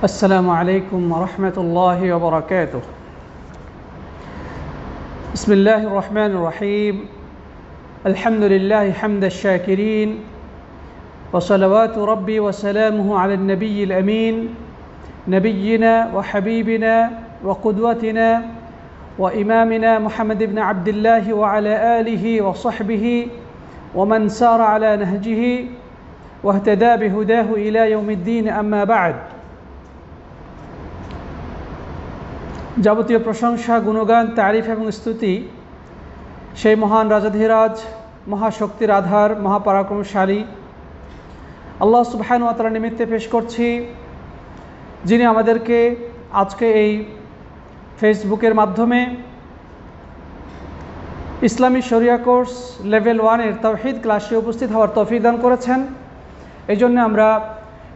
السلام عليكم ورحمة الله وبركاته. بسم الله الرحمن الرحيم. الحمد لله حمد الشاكرين، وصلوات ربي وسلامه على النبي الأمين، نبينا وحبيبنا وقدوتنا وإمامنا محمد بن عبد الله وعلى آله وصحبه ومن سار على نهجه واهتدى بهداه إلى يوم الدين. أما بعد. যাবতীয় প্রশংসা, গুণগান, তারিফ এবং স্তুতি সেই মহান রাজাধিরাজ, মহাশক্তির আধার, মহাপরাক্রমশালী আল্লাহ সুবহানাহু ওয়া তাআলা নিমিত্তে পেশ করছি, যিনি আমাদেরকে আজকে এই ফেসবুকের মাধ্যমে ইসলামী শরিয়া কোর্স লেভেল 1-এর তাওহীদ ক্লাসে উপস্থিত হওয়ার তৌফিক দান করেছেন। এই জন্য আমরা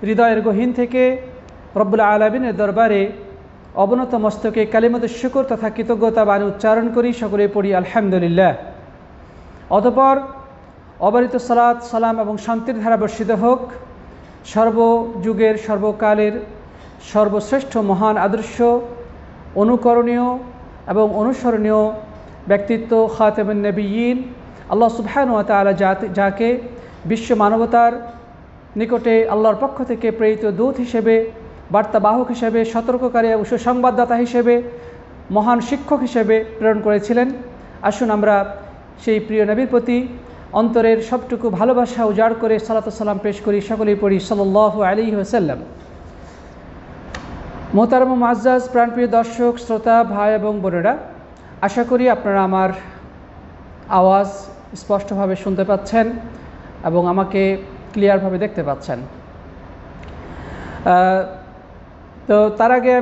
হৃদয়ের গহীন থেকে রব্বুল আলামিনের দরবারে অবনত মস্তকে কালিমাতুশ শুকর তথা কৃতজ্ঞতা বাণী উচ্চারণ করি, সকলে পড়ি আলহামদুলিল্লাহ। অতঃপর অবারিত সালাত, সালাম এবং শান্তির ধারা বর্ষিত হোক সর্বযুগের, সর্বকালের সর্বশ্রেষ্ঠ মহান আদর্শ, অনুকরণীয় এবং অনুসরণীয় ব্যক্তিত্ব খাতামুন নবিয়্যিন আল্লাহ সুবহানাহু ওয়া তাআলা যাকে বিশ্ব মানবতার নিকটে আল্লাহর পক্ষ থেকে প্রেরিত দূত হিসেবে, বার্তাবাহক হিসেবে, সতর্ককারী এবং সুসংবাদদাতা হিসেবে, মহান শিক্ষক হিসেবে প্রেরণ করেছিলেন। আসুন আমরা সেই প্রিয় নবীর প্রতি অন্তরের সবটুকু ভালোবাসা উজাড় করে সালাত ও সালাম পেশ করি, সকলেই পড়ি সাল্লাল্লাহু আলাইহি ওয়াসাল্লাম। মোহতারাম ও মুআজ্জাজ প্রাণপ্রিয় দর্শক, শ্রোতা, ভাই এবং বোনেরা, আশা করি আপনারা আমার আওয়াজ স্পষ্টভাবে শুনতে পাচ্ছেন এবং আমাকে ক্লিয়ারভাবে দেখতে পাচ্ছেন। তো তার আগে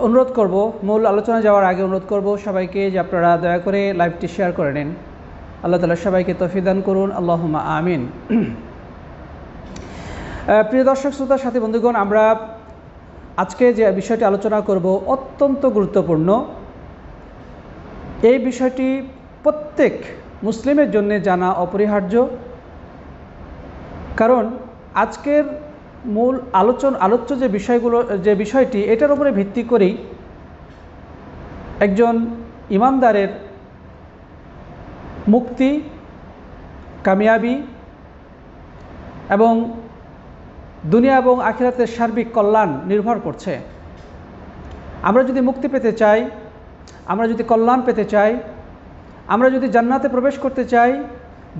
অনুরোধ করব, মূল আলোচনা যাওয়ার আগে অনুরোধ করব সবাইকে যে আপনারা দয়া করে লাইভটি শেয়ার করে নিন। আল্লাহ তাআলা সবাইকে তৌফিক দান করুন, আল্লাহুম্মা আমিন। প্রিয় দর্শক, শ্রোতা, সাথী, বন্ধুগণ, আমরা আজকে যে বিষয়টি আলোচনা করব অত্যন্ত গুরুত্বপূর্ণ। এই বিষয়টি প্রত্যেক মুসলিমের জন্য জানা অপরিহার্য, কারণ আজকের মূল আলোচ্য যে বিষয়টি এটার উপরে ভিত্তি করেই একজন ইমানদারের মুক্তি, কামিয়াবি এবং দুনিয়া এবং আখিরাতের সার্বিক কল্যাণ নির্ভর করছে। আমরা যদি মুক্তি পেতে চাই, আমরা যদি কল্যাণ পেতে চাই, আমরা যদি জান্নাতে প্রবেশ করতে চাই,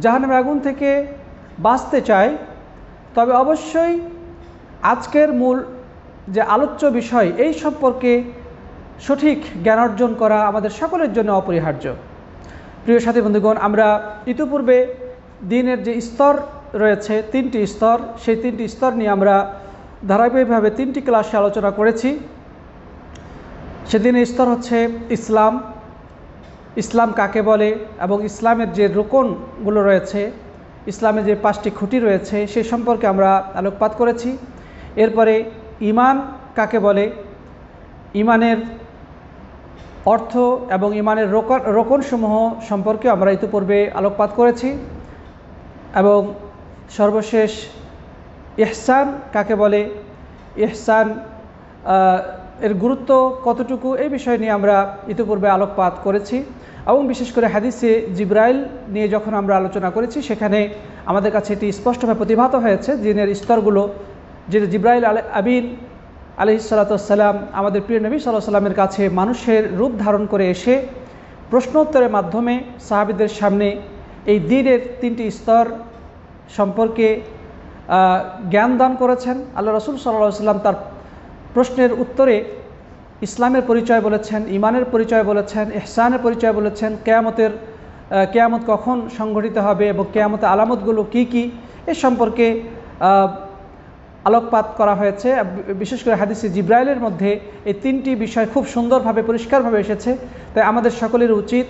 জাহান্নামের আগুন থেকে বাঁচতে চাই, তবে অবশ্যই আজকের মূল যে আলোচ্য বিষয় এই সম্পর্কে সঠিক জ্ঞান অর্জন করা আমাদের সকলের জন্য অপরিহার্য। প্রিয় সাথী বন্ধুগণ, আমরা ইতিপূর্বে দ্বীনের যে স্তর রয়েছে, 3টি স্তর, সেই 3টি স্তর নিয়ে আমরা ধারাবাহিকভাবে 3টি ক্লাসে আলোচনা করেছি। সেদিনের স্তর হচ্ছে ইসলাম, ইসলাম কাকে বলে এবং ইসলামের যে রোকনগুলো রয়েছে, ইসলামের যে 5টি খুঁটি রয়েছে সে সম্পর্কে আমরা আলোকপাত করেছি। এরপরে ঈমান কাকে বলে, ঈমানের অর্থ এবং ঈমানের রোকনসমূহ সম্পর্কে আমরা ইতিপূর্বে আলোকপাত করেছি। এবং সর্বশেষ ইহসান কাকে বলে, ইহসান এর গুরুত্ব কতটুকু, এই বিষয় নিয়ে আমরা ইতিপূর্বে আলোকপাত করেছি। এবং বিশেষ করে হাদিসে জিবরাইল নিয়ে যখন আমরা আলোচনা করেছি, সেখানে আমাদের কাছে এটি স্পষ্টভাবে প্রতিভাত হয়েছে দ্বীনের স্তরগুলো, যে জিবরাইল আমিন আলাইহিস সালাতু ওয়াস সালাম আমাদের প্রিয় নবী সাল্লাল্লাহু আলাইহি ওয়াসাল্লামের কাছে মানুষের রূপ ধারণ করে এসে প্রশ্নোত্তরের মাধ্যমে সাহাবীদের সামনে এই দ্বীনের 3টি স্তর সম্পর্কে জ্ঞান দান করেছেন। আল্লাহ রাসূল সাল্লাল্লাহু আলাইহি ওয়াসাল্লাম তার প্রশ্নের উত্তরে ইসলামের পরিচয় বলেছেন, ঈমানের পরিচয় বলেছেন, ইহসানের পরিচয় বলেছেন, কিয়ামত কখন সংঘটিত হবে এবং কিয়ামতের আলামতগুলো কি কি, এ সম্পর্কে আলোকপাত করা হয়েছে। বিশেষ করে হাদিসে জিবরাইলের মধ্যে এই 3টি বিষয় খুব সুন্দরভাবে, পরিষ্কারভাবে এসেছে। তাই আমাদের সকলের উচিত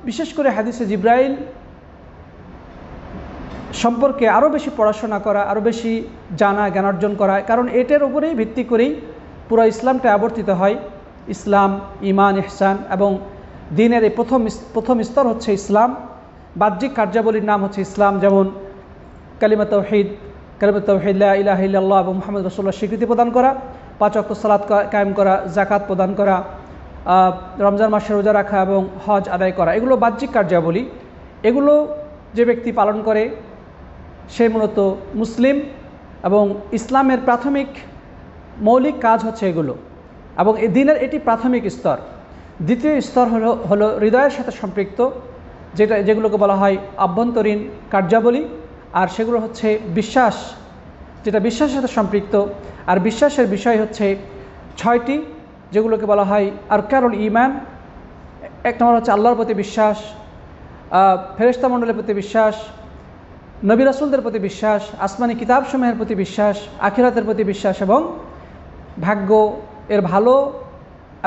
বিশেষ করে হাদিসে জিবরাইল সম্পর্কে আরও বেশি পড়াশোনা করা, আরও বেশি জানা, জ্ঞান অর্জন করা, কারণ এটার উপরেই ভিত্তি করেই পুরো ইসলামটা আবর্তিত হয়। ইসলাম, ঈমান, ইহসান এবং দ্বীনের এই প্রথম স্তর হচ্ছে ইসলাম। বাহ্যিক কার্যাবলীর নাম হচ্ছে ইসলাম, যেমন কালিমা তাওহীদ, কালিমাত তাওহীদ লা ইলাহা ইল্লাল্লাহ এবং মুহাম্মদ রাসূলুল্লাহ স্বীকৃতি প্রদান করা, 5 ওয়াক্ত সালাত কায়েম করা, যাকাত প্রদান করা, রমজান মাসে রোজা রাখা এবং হজ আদায় করা, এগুলো বাহ্যিক কার্যাবলী। এগুলো যে ব্যক্তি পালন করে সে মূলত মুসলিম, এবং ইসলামের প্রাথমিক মৌলিক কাজ হচ্ছে এগুলো, এবং এই দিনের এটি প্রাথমিক স্তর। দ্বিতীয় স্তর হলো হৃদয়ের সাথে সম্পৃক্ত, যেগুলোকে বলা হয় আভ্যন্তরীণ কার্যাবলী, আর সেগুলো হচ্ছে বিশ্বাস, যেটা বিশ্বাসের সাথে সম্পৃক্ত। আর বিশ্বাসের বিষয় হচ্ছে 6টি, যেগুলোকে বলা হয় আরকানুল ঈমান। 1 নম্বর হচ্ছে আল্লাহর প্রতি বিশ্বাস, ফেরেশতা মণ্ডলের প্রতি বিশ্বাস, নবী রাসূলদের প্রতি বিশ্বাস, আসমানি কিতাবসমূহের প্রতি বিশ্বাস, আখিরাতের প্রতি বিশ্বাস এবং ভাগ্য এর ভালো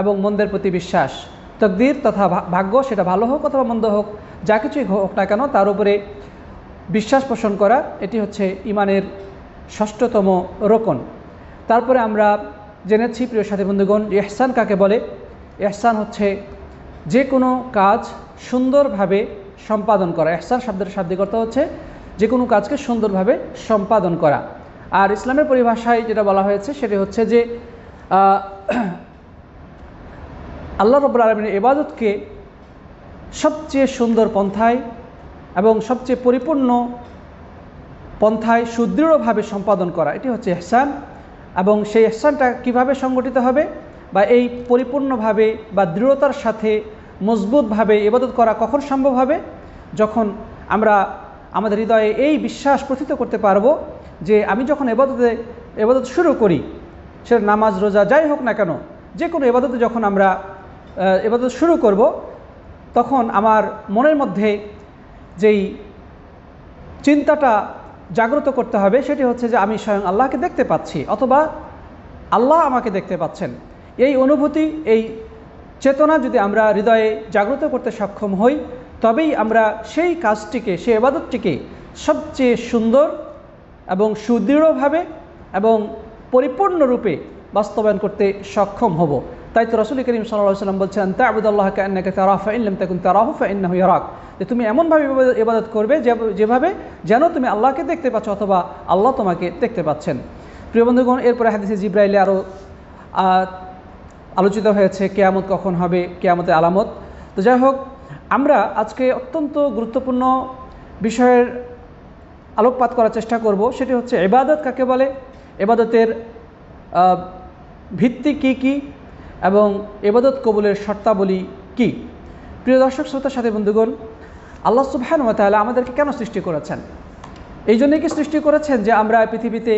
এবং মন্দের প্রতি বিশ্বাস। তাকদীর তথা ভাগ্য, সেটা ভালো হোক অথবা মন্দ হোক, যা কিছুই হোক না কেন তার উপরে বিশ্বাস পোষণ করা, এটি হচ্ছে ঈমানের 6তম রোকন। তারপরে আমরা জেনেছি প্রিয় সাথী বন্ধুগণ, ইহসান কাকে বলে। ইহসান হচ্ছে যে কোনো কাজ সুন্দরভাবে সম্পাদন করা। ইহসান শব্দের শাব্দিক অর্থ হচ্ছে যে কোনো কাজকে সুন্দরভাবে সম্পাদন করা। আর ইসলামের পরিভাষায় যেটা বলা হয়েছে সেটি হচ্ছে যে আল্লাহ রাব্বুল আলামিনের ইবাদতকে সবচেয়ে সুন্দর পন্থায় এবং সবচেয়ে পরিপূর্ণ পন্থায় সুদৃঢ়ভাবে সম্পাদন করা, এটি হচ্ছে ইহসান। এবং সেই ইহসানটা কিভাবে সংগঠিত হবে, বা এই পরিপূর্ণভাবে বা দৃঢ়তার সাথে মজবুতভাবে ইবাদত করা কখন সম্ভব হবে? যখন আমরা আমাদের হৃদয়ে এই বিশ্বাস প্রথিত করতে পারবো যে আমি যখন ইবাদত শুরু করি, সেটা নামাজ রোজা যাই হোক না কেন, যে কোনো ইবাদতে যখন আমরা ইবাদত শুরু করব, তখন আমার মনের মধ্যে যেই চিন্তাটা জাগ্রত করতে হবে সেটি হচ্ছে যে আমি স্বয়ং আল্লাহকে দেখতে পাচ্ছি, অথবা আল্লাহ আমাকে দেখতে পাচ্ছেন। এই অনুভূতি, এই চেতনা যদি আমরা হৃদয়ে জাগ্রত করতে সক্ষম হই, তবেই আমরা সেই কাজটিকে, সেই ইবাদতটিকে সবচেয়ে সুন্দর এবং সুদৃঢ়ভাবে এবং পরিপূর্ণরূপে বাস্তবায়ন করতে সক্ষম হব। তাই তো রাসূল করিম সাল্লাল্লাহু আলাইহি ওয়াসাল্লাম বলছেন, তা'বুদাল্লাহা কাআন্নাকা তারাহু ফাইন লাম তাকুন তারাহু ফাইন্নাহু ইয়ারাক, যে তুমি এমনভাবে ইবাদত করবে যেভাবে যেন তুমি আল্লাহকে দেখতে পাচ্ছ অথবা আল্লাহ তোমাকে দেখতে পাচ্ছেন। প্রিয় বন্ধুগণ, এরপরে হাদিসে জিবরাইলে আরও আলোচিত হয়েছে কিয়ামত কখন হবে, কিয়ামতের আলামত। তো যাই হোক, আমরা আজকে অত্যন্ত গুরুত্বপূর্ণ বিষয়ের আলোকপাত করার চেষ্টা করব, সেটি হচ্ছে ইবাদত কাকে বলে, ইবাদতের ভিত্তি কি কি, এবং ইবাদত কবুলের শর্তাবলী কি। প্রিয় দর্শক শ্রোতা সাথী বন্ধুগণ, আল্লাহ সুবহানাহু ওয়া তাআলা আমাদেরকে কেন সৃষ্টি করেছেন? এই জন্যই কি সৃষ্টি করেছেন যে আমরা পৃথিবীতে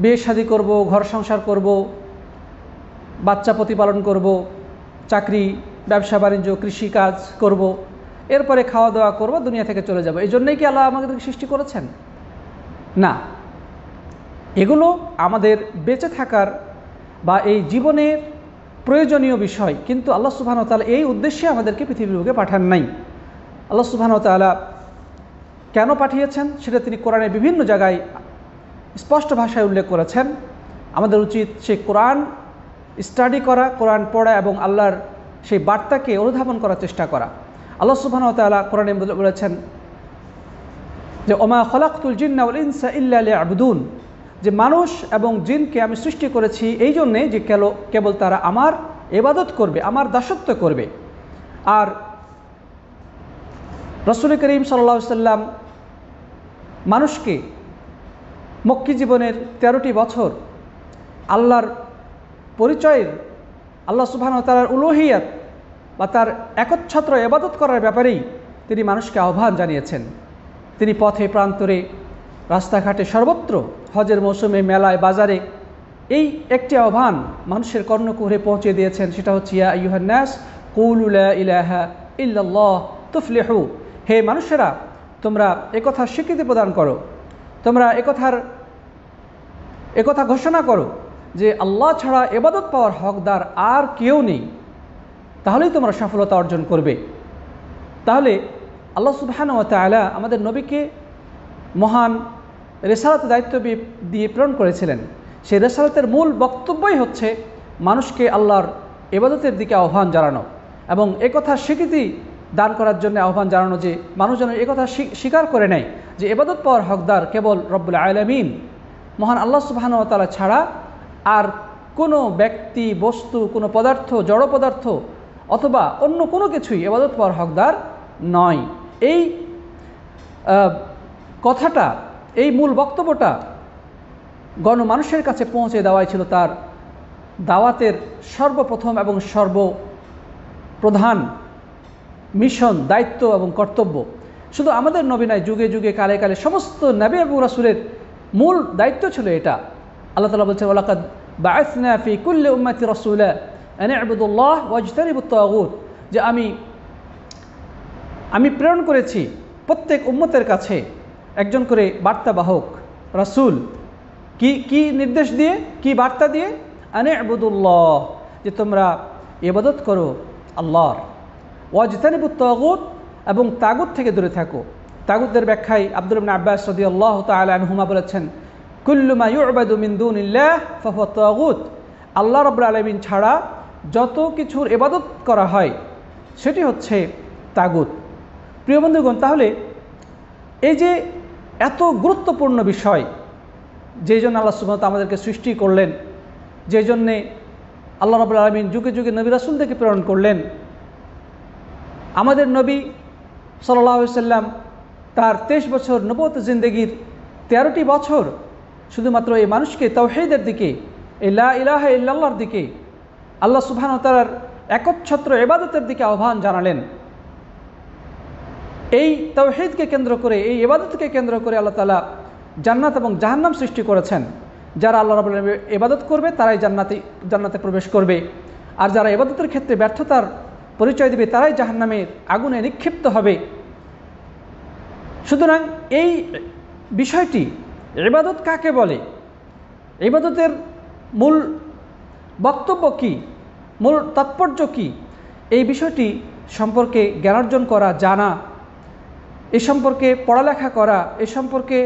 বিয়ে শাদী করব, ঘর সংসার করব, বাচ্চা প্রতিপালন করব, চাকরি ব্যবসা বাণিজ্য কৃষিকাজ করব, এরপরে খাওয়া দাওয়া করব, দুনিয়া থেকে চলে যাব? এই জন্যই কি আল্লাহ আমাদেরকে সৃষ্টি করেছেন? না, এগুলো আমাদের বেঁচে থাকার বা এই জীবনের প্রয়োজনীয় বিষয়, কিন্তু আল্লাহ সুবহানাহু ওয়া তাআলা এই উদ্দেশ্যে আমাদেরকে পৃথিবীর বুকে পাঠান নাই। আল্লাহ সুবহানাহু ওয়া তাআলা কেন পাঠিয়েছেন সেটা তিনি কোরআনের বিভিন্ন জায়গায় স্পষ্ট ভাষায় উল্লেখ করেছেন। আমাদের উচিত সেই কোরআন স্টাডি করা, কোরআন পড়া এবং আল্লাহর সেই বার্তাকে অনুধাবন করার চেষ্টা করা। আল্লাহ সুবহানাহু ওয়া তাআলা কোরআনে বলেছেন যে ওমা খলাকতুল জিন্না ওয়াল ইনসা ইল্লা লিয়াবুদুন, যে মানুষ এবং জিনকে আমি সৃষ্টি করেছি এই জন্যে যে কেবল তারা আমার ইবাদত করবে, আমার দাসত্ব করবে। আর রাসূল করিম সাল্লাল্লাহু আলাইহি সাল্লাম মানুষকে মক্কি জীবনের 13টি বছর আল্লাহর পরিচয়ের, আল্লাহ সুবহানাহু ওয়া তাআলার উলুহিয়াত বা তার একচ্ছত্র ইবাদত করার ব্যাপারেই তিনি মানুষকে আহ্বান জানিয়েছেন। তিনি পথে প্রান্তরে, রাস্তাঘাটে, সর্বত্র, হজের মৌসুমে, মেলায়, বাজারে এই একটি আহ্বান মানুষের কর্ণকুহরে পৌঁছে দিয়েছেন, সেটা হচ্ছে ইয়া আইয়ুহান নাস কুলু লা ইলাহা ইল্লাল্লাহ তুফলিহু, হে মানুষেরা তোমরা একথা স্বীকৃতি প্রদান করো, তোমরা একথা ঘোষণা করো যে আল্লাহ ছাড়া ইবাদত পাওয়ার হকদার আর কেউ নেই, তাহলেই তোমরা সফলতা অর্জন করবে। তাহলে আল্লাহ সুবহানাহু ওয়া তাআলা আমাদের নবীকে মহান রিসালাতের দায়িত্ব দিয়ে প্রেরণ করেছিলেন। সেই রিসালাতের মূল বক্তব্যই হচ্ছে মানুষকে আল্লাহর ইবাদতের দিকে আহ্বান জানানো এবং একথা স্বীকৃতি দান করার জন্য আহ্বান জানানো, যে মানুষ যেন একথা স্বীকার করে নেয় যে ইবাদত পাওয়ার হকদার কেবল রব্বুল আলামিন, মহান আল্লাহ সুবহানাহু ওয়া তাআলা ছাড়া আর কোনো ব্যক্তি, বস্তু, কোনো পদার্থ, জড় পদার্থ অথবা অন্য কোনো কিছুই ইবাদত পাওয়ার হকদার নয়। এই কথাটা, এই মূল বক্তব্যটা গণমানুষের কাছে পৌঁছে দেওয়াই ছিল তার দাওয়াতের সর্বপ্রথম এবং সর্বপ্রধান মিশন, দায়িত্ব এবং কর্তব্য। শুধু আমাদের নবী নয়, যুগে যুগে কালে কালে সমস্ত নবী এবং রাসূলের মূল দায়িত্ব ছিল এটা। আল্লাহ তাআলা বলছেন, ওয়ালাকাদ বাআসনা ফি কুল্লি উম্মাতি রাসূলা আন ইবুদুল্লাহ ওয়াজতানিবুত তাগুত, যে আমি প্রেরণ করেছি প্রত্যেক উম্মতের কাছে একজন করে বার্তাবাহক রাসূল। কি নির্দেশ দিয়ে, কি বার্তা দিয়ে? আন ইবুদুল্লাহ, যে তোমরা ইবাদত করো আল্লাহর, ওয়াজতানিবুত তাগুত, এবং তাগুত থেকে দূরে থাকো। তাগুতের ব্যাখ্যায় আব্দুল্লাহ ইবনে আব্বাস রাদিয়াল্লাহু তাআলা আনহুমা বলেছেন, কুল্লু মা ইউবাদু মিন দুনিল্লাহ ফাহুয়া তাগুত, আল্লাহ রাব্বুল আলামিন ছাড়া যত কিছুর ইবাদত করা হয় সেটি হচ্ছে তাগুত। প্রিয় বন্ধুগণ, তাহলে এই যে এত গুরুত্বপূর্ণ বিষয়, যেই জন্য আল্লাহ সুবহানাহু ওয়া তাআলা আমাদেরকে সৃষ্টি করলেন, যেই জন্যে আল্লাহ রাব্বুল আলামিন যুগে যুগে নবী রাসূলদেরকে প্রেরণ করলেন, আমাদের নবী সাল্লাল্লাহু আলাইহি সাল্লাম তার 23 বছর নবুয়ত জিন্দেগির 13টি বছর শুধুমাত্র এই মানুষকে তাওহীদের দিকে, এই লা ইলাহা ইল্লাল্লাহর দিকে, আল্লাহ সুবহানাহু ওয়া তাআলার একচ্ছত্র ইবাদতের দিকে আহ্বান জানালেন। এই তাওহীদকে কেন্দ্র করে, এই ইবাদতকে কেন্দ্র করে আল্লাহ তাআলা জান্নাত এবং জাহান্নাম সৃষ্টি করেছেন। যারা আল্লাহ রাব্বুল আলামিনের ইবাদত করবে তারাই জান্নাতে প্রবেশ করবে, আর যারা ইবাদতের ক্ষেত্রে ব্যর্থতার পরিচয় দেবে তারাই জাহান্নামের আগুনে নিক্ষিপ্ত হবে। সুতরাং এই বিষয়টি, ইবাদত কাকে বলে, ইবাদতের মূল বক্তব্য কি, মূল তাৎপর্য কি, এই বিষয়টি সম্পর্কে জ্ঞানার্জন করা, জানা, এ সম্পর্কে পড়ালেখা করা, এ সম্পর্কে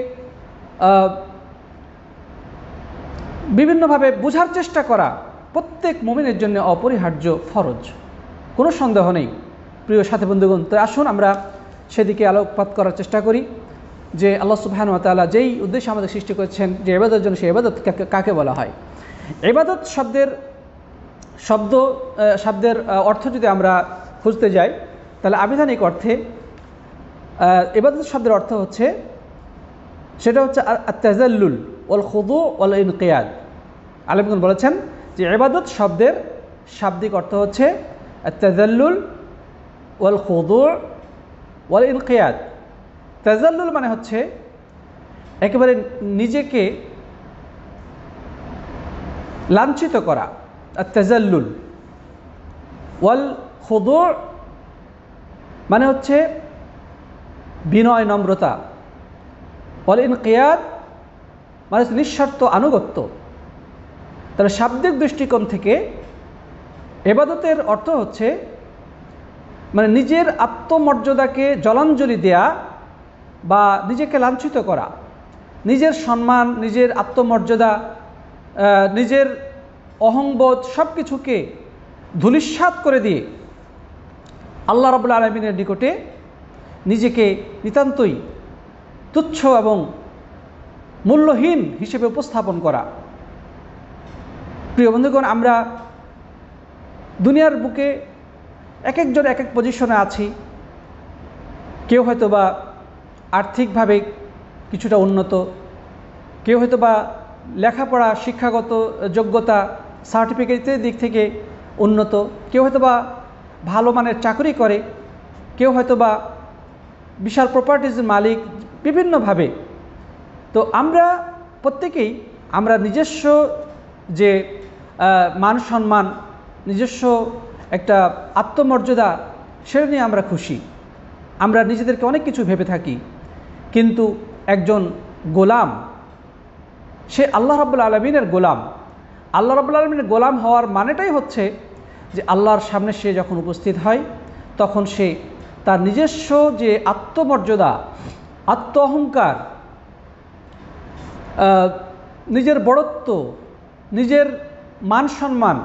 বিভিন্নভাবে বোঝার চেষ্টা করা প্রত্যেক মুমিনের জন্য অপরিহার্য ফরজ, কোনো সন্দেহ নেই। প্রিয় সাথী বন্ধুগণ, তো আসুন আমরা সেদিকে আলোকপাত করার চেষ্টা করি যে আল্লাহ সুবহানাহু ওয়া তাআলা যেই উদ্দেশ্যে আমাদের সৃষ্টি করেছেন, যে ইবাদতের জন্য, সেই ইবাদত কাকে বলা হয়। ইবাদত শব্দের অর্থ যদি আমরা খুঁজতে যাই, তাহলে আবিধানিক অর্থে ইবাদত শব্দের অর্থ হচ্ছে, সেটা হচ্ছে আত-তাযাল্লুল ওয়াল খুদু ওয়াল ইনকিয়াদ। আলেমগণ বলেছেন যে ইবাদত শব্দের শাব্দিক অর্থ হচ্ছে আত-তাযাল্লুল ওয়াল খুদু ওয়াল ইনকিয়াদ। তাযাল্লুল মানে হচ্ছে একেবারে নিজেকে লাঞ্ছিত করা, আত-তাযাল্লুল। ওয়াল খুদু মানে হচ্ছে বিনয়, নম্রতা। ওয়াল ইনকিয়াদ মানে নিঃস্বার্থ আনুগত্য। তাহলে শাব্দিক দৃষ্টিকোণ থেকে ইবাদতের অর্থ হচ্ছে মানে নিজের আত্মমর্যাদাকে জলাঞ্জলি দেয়া বা নিজেকে লাঞ্ছিত করা, নিজের সম্মান, নিজের আত্মমর্যাদা, নিজের অহংবোধ সব কিছুকে ধূলিসাৎ করে দিয়ে আল্লাহ রাব্বুল আলামিনের নিকটে নিজেকে নিতান্তই তুচ্ছ এবং মূল্যহীন হিসেবে উপস্থাপন করা। প্রিয় বন্ধুগণ, আমরা দুনিয়ার বুকে এক একজন এক এক পজিশনে আছি। কেউ হয়তো বা আর্থিকভাবে কিছুটা উন্নত, কেউ হয়তো বা লেখাপড়া, শিক্ষাগত যোগ্যতা, সার্টিফিকেটের দিক থেকে উন্নত, কেউ হয়তো বা ভালো মানের চাকরি করে, কেউ হয়তো বা বিশাল প্রপার্টিজের মালিক, বিভিন্নভাবে। তো আমরা প্রত্যেকেই আমরা নিজস্ব যে মান সম্মান, নিজস্ব একটা আত্মমর্যাদা, সেটা নিয়ে আমরা খুশি। আমরা নিজেদেরকে অনেক কিছু ভেবে থাকি, কিন্তু একজন গোলাম, সে আল্লাহ রাব্বুল আলামিনের গোলাম। আল্লাহ রাব্বুল আলামিনের গোলাম হওয়ার মানেটাই হচ্ছে যে আল্লাহর সামনে সে যখন উপস্থিত হয় তখন সে তার নিজস্ব যে আত্মমর্যাদা, আত্ম অহংকার, নিজের বড়ত্ব, নিজের মান সম্মান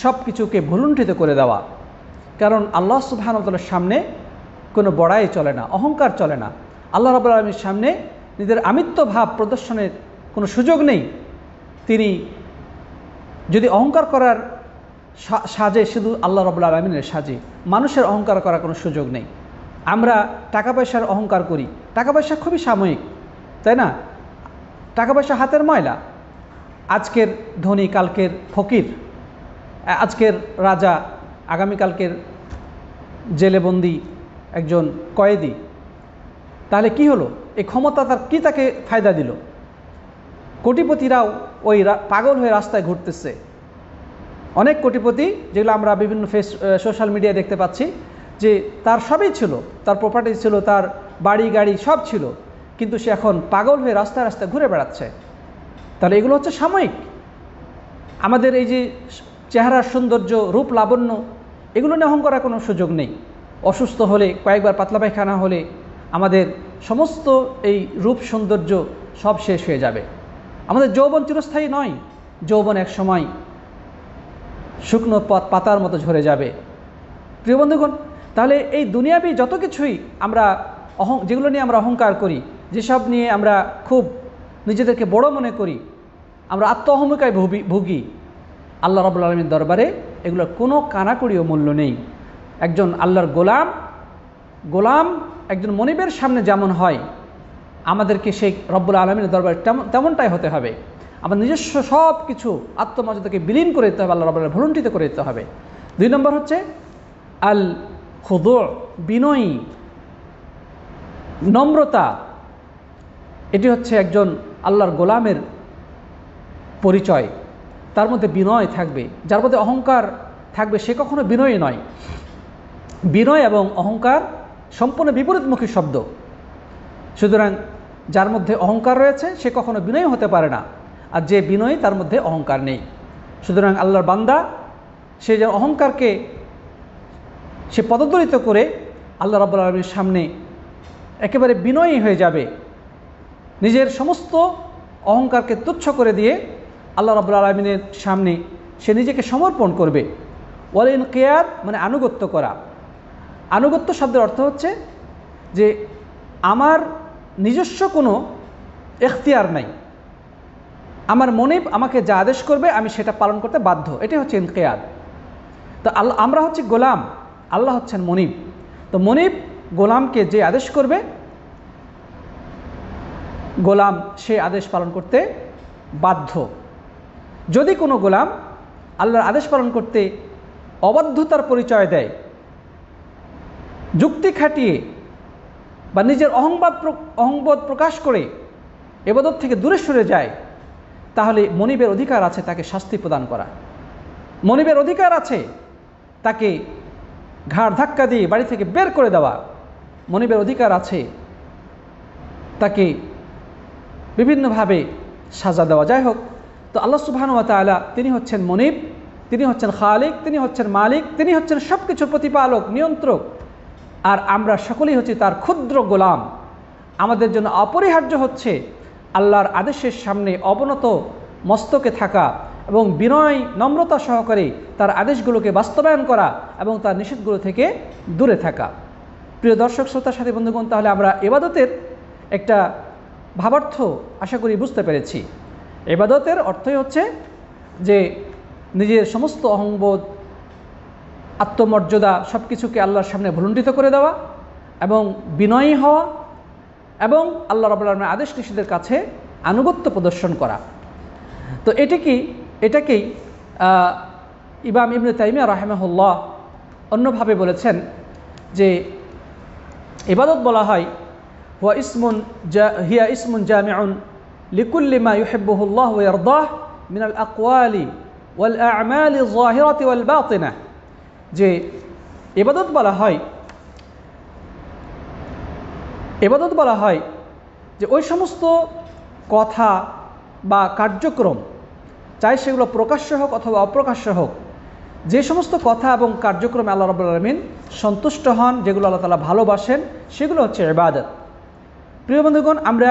সব কিছুকে ভুলুণ্ঠিত করে দেওয়া। কারণ আল্লাহ সুবহানাহু ওয়া তাআলার সামনে কোনো বড়াই চলে না, অহংকার চলে না। আল্লাহ রাব্বুল আলামিনের সামনে নিজের আমিত্ব ভাব প্রদর্শনের কোনো সুযোগ নেই। তিনি যদি অহংকার করার সাজে শুধু আল্লাহ রাব্বুল আলামিনের সাজে, মানুষের অহংকার করার কোনো সুযোগ নেই। আমরা টাকা পয়সার অহংকার করি, টাকা পয়সা খুবই সাময়িক, তাই না? টাকা পয়সা হাতের ময়লা, আজকের ধনী কালকের ফকির, আজকের রাজা আগামীকালকের জেলেবন্দি একজন কয়েদি। তাহলে কি হলো? এই ক্ষমতা তার কি তাকে ফায়দা দিল? কোটিপতিরাও ওই পাগল হয়ে রাস্তায় ঘুরতেছে। অনেক কোটিপতি, যেগুলো আমরা বিভিন্ন সোশ্যাল মিডিয়ায় দেখতে পাচ্ছি, যে তার সবই ছিল, তার প্রপার্টি ছিল, তার বাড়ি গাড়ি সব ছিল, কিন্তু সে এখন পাগল হয়ে রাস্তায় রাস্তায় ঘুরে বেড়াচ্ছে। তাহলে এগুলো হচ্ছে সাময়িক। আমাদের এই যে চেহারার সৌন্দর্য, রূপ লাবণ্য, এগুলো নিয়ে অহংকার কোনো সুযোগ নেই। অসুস্থ হলে, কয়েকবার পাতলা পায়খানা হলে আমাদের সমস্ত এই রূপ সৌন্দর্য সব শেষ হয়ে যাবে। আমাদের যৌবন চিরস্থায়ী নয়, যৌবন এক সময় শুকনো পাতার মতো ঝরে যাবে। প্রিয় বন্ধুগণ, তাহলে এই দুনিয়াবি যত কিছুই আমরা যেগুলো নিয়ে আমরা অহংকার করি, যেসব নিয়ে আমরা খুব নিজেদেরকে বড় মনে করি, আমরা আত্ম অহমিকায় ভুগি, আল্লাহ রাব্বুল আলামিনের দরবারে এগুলোর কোনো কানাকড়িও মূল্য নেই। একজন আল্লাহর গোলাম একজন মনিবের সামনে যেমন হয়, আমাদেরকে সেই রব্বুল আলামিনের দরবারে তেমনটাই হতে হবে। আমার নিজস্ব সব কিছু আত্মমর্যাদাকে বিলীন করে দিতে হবে, আল্লাহ রাব্বুল আলামিন ভুলুণ্ঠিত করে দিতে হবে। 2 নম্বর হচ্ছে আল খুদু, বিনয়ী, নম্রতা। এটি হচ্ছে একজন আল্লাহর গোলামের পরিচয়। তার মধ্যে বিনয় থাকবে। যার মধ্যে অহংকার থাকবে সে কখনো বিনয়ী নয়। বিনয় এবং অহংকার সম্পূর্ণ বিপরীতমুখী শব্দ। সুতরাং যার মধ্যে অহংকার রয়েছে সে কখনো বিনয়ী হতে পারে না, আর যে বিনয়ী তার মধ্যে অহংকার নেই। সুতরাং আল্লাহর বান্দা সে যে অহংকারকে সে পদদলিত করে আল্লাহ রাব্বুল আলামিনের সামনে একেবারে বিনয়ী হয়ে যাবে, নিজের সমস্ত অহংকারকে তুচ্ছ করে দিয়ে আল্লাহ রাব্বুল আলামিনের সামনে সে নিজেকে সমর্পণ করবে। ওয়াল ইনকিয়াদ মানে আনুগত্য করা। আনুগত্য শব্দের অর্থ হচ্ছে যে আমার নিজস্ব কোনো এখতিয়ার নাই, আমার মনিব আমাকে যা আদেশ করবে আমি সেটা পালন করতে বাধ্য, এটাই হচ্ছে ইনকিয়াদ। তো আমরা হচ্ছে গোলাম, আল্লাহ হচ্ছেন মনিব। তো মনিব গোলামকে যে আদেশ করবে, গোলাম সে আদেশ পালন করতে বাধ্য। যদি কোনো গোলাম আল্লাহর আদেশ পালন করতে অবাধ্যতার পরিচয় দেয়, যুক্তি খাটিয়ে বা নিজের অহংবোধ প্রকাশ করে ইবাদত থেকে দূরে সরে যায়, তাহলে মনিবের অধিকার আছে তাকে শাস্তি প্রদান করা। মনিবের অধিকার আছে তাকে ঘাড় ধাক্কা দিয়ে বাড়ি থেকে বের করে দেওয়া। মনিবের অধিকার আছে তাকে বিভিন্নভাবে সাজা দেওয়া। যাই হোক, তো আল্লাহ সুবহানাহু ওয়া তাআলা তিনি হচ্ছেন মনিব, তিনি হচ্ছেন খালিক, তিনি হচ্ছেন মালিক, তিনি হচ্ছেন সব কিছুর প্রতিপালক, নিয়ন্ত্রক। আর আমরা সকলেই হচ্ছি তার ক্ষুদ্র গোলাম। আমাদের জন্য অপরিহার্য হচ্ছে আল্লাহর আদেশের সামনে অবনত মস্তকে থাকা এবং বিনয় নম্রতা সহকারে তার আদেশগুলোকে বাস্তবায়ন করা এবং তার নিষেধগুলো থেকে দূরে থাকা। প্রিয় দর্শক শ্রোতার সাথে বন্ধুগণ, তাহলে আমরা ইবাদতের একটা ভাবার্থ আশা করি বুঝতে পেরেছি। ইবাদতের অর্থই হচ্ছে যে নিজের সমস্ত অহংবোধ, আত্মমর্যাদা সব কিছুকে আল্লাহর সামনে ভুলুণ্ঠিত করে দেওয়া এবং বিনয়ী হওয়া এবং আল্লাহ রাব্বুল আলামিনের আদেশ নিষেধের কাছে আনুগত্য প্রদর্শন করা। তো এটাকেই ইমাম ইবনে তাইমিয়া রাহিমাহুল্লাহ অন্যভাবে বলেছেন যে ইবাদত বলা হয় হিয়া ইসমুন জামিউন লিকুল্লি মা ইউহিব্বুহুল্লাহ ওয়া ইয়ারদাহ মিনাল আকওয়ালি ওয়াল আ'মালি যাহিরাতি ওয়াল বাতিনা। যে ইবাদত বলা হয় যে ওই সমস্ত কথা বা কার্যক্রম, চাই সেগুলো প্রকাশ্য হোক অথবা অপ্রকাশ্য হোক, যে সমস্ত কথা এবং কার্যক্রমে আল্লাহ রাব্বুল আলামিন সন্তুষ্ট হন, যেগুলো আল্লাহ তাআলা ভালোবাসেন, সেগুলো হচ্ছে ইবাদত। প্রিয় বন্ধুগণ, আমরা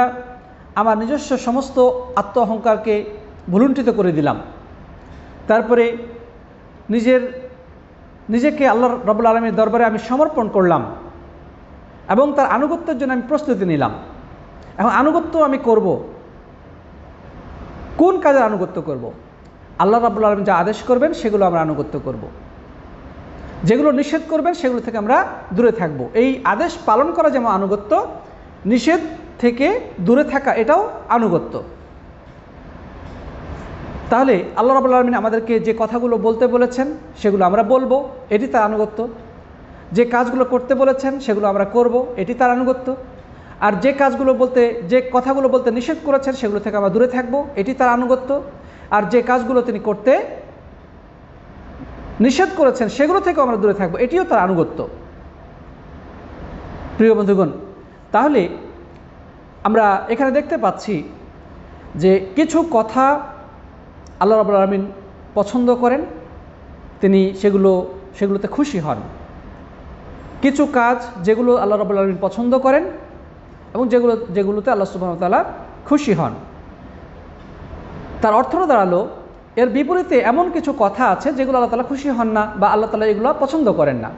আমার নিজস্ব সমস্ত আত্ম অহংকারকে ভুলুণ্ঠিত করে দিলাম, তারপরে নিজেকে আল্লাহ রাব্বুল আলামিনের দরবারে আমি সমর্পণ করলাম, এবং তার আনুগত্যের জন্য আমি প্রস্তুতি নিলাম। এখন আনুগত্য আমি করব, কোন কাজের আনুগত্য করব? আল্লাহ রাব্বুল আলামিন যা আদেশ করবেন সেগুলো আমরা আনুগত্য করব, যেগুলো নিষেধ করবেন সেগুলো থেকে আমরা দূরে থাকব। এই আদেশ পালন করা যেমন আনুগত্য, নিষেধ থেকে দূরে থাকা এটাও আনুগত্য। তাহলে আল্লাহ রাব্বুল আলামিন আমাদেরকে যে কথাগুলো বলতে বলেছেন সেগুলো আমরা বলবো, এটি তার আনুগত্য। যে কাজগুলো করতে বলেছেন সেগুলো আমরা করব, এটি তার আনুগত্য। আর যে কথাগুলো বলতে নিষেধ করেছেন সেগুলো থেকে আমরা দূরে থাকব, এটি তার আনুগত্য। আর যে কাজগুলো তিনি করতে নিষেধ করেছেন সেগুলো থেকে আমরা দূরে থাকব, এটিও তার আনুগত্য। প্রিয় বন্ধুগণ, তাহলে আমরা এখানে দেখতে পাচ্ছি যে কিছু কথা আল্লাহ রাব্বুল আলামিন পছন্দ করেন, তিনি সেগুলোতে খুশি হন। কিছু কাজ যেগুলো আল্লাহ রাব্বুল আলামিন পছন্দ করেন এবং যেগুলোতে আল্লাহ সুবহানাহু ওয়া তাআলা খুশি হন। তার অর্থ দাঁড়ালো এর বিপরীতে এমন কিছু কথা আছে যেগুলো আল্লাহ তাআলা খুশি হন না বা আল্লাহ তাআলা এগুলো পছন্দ করেন না,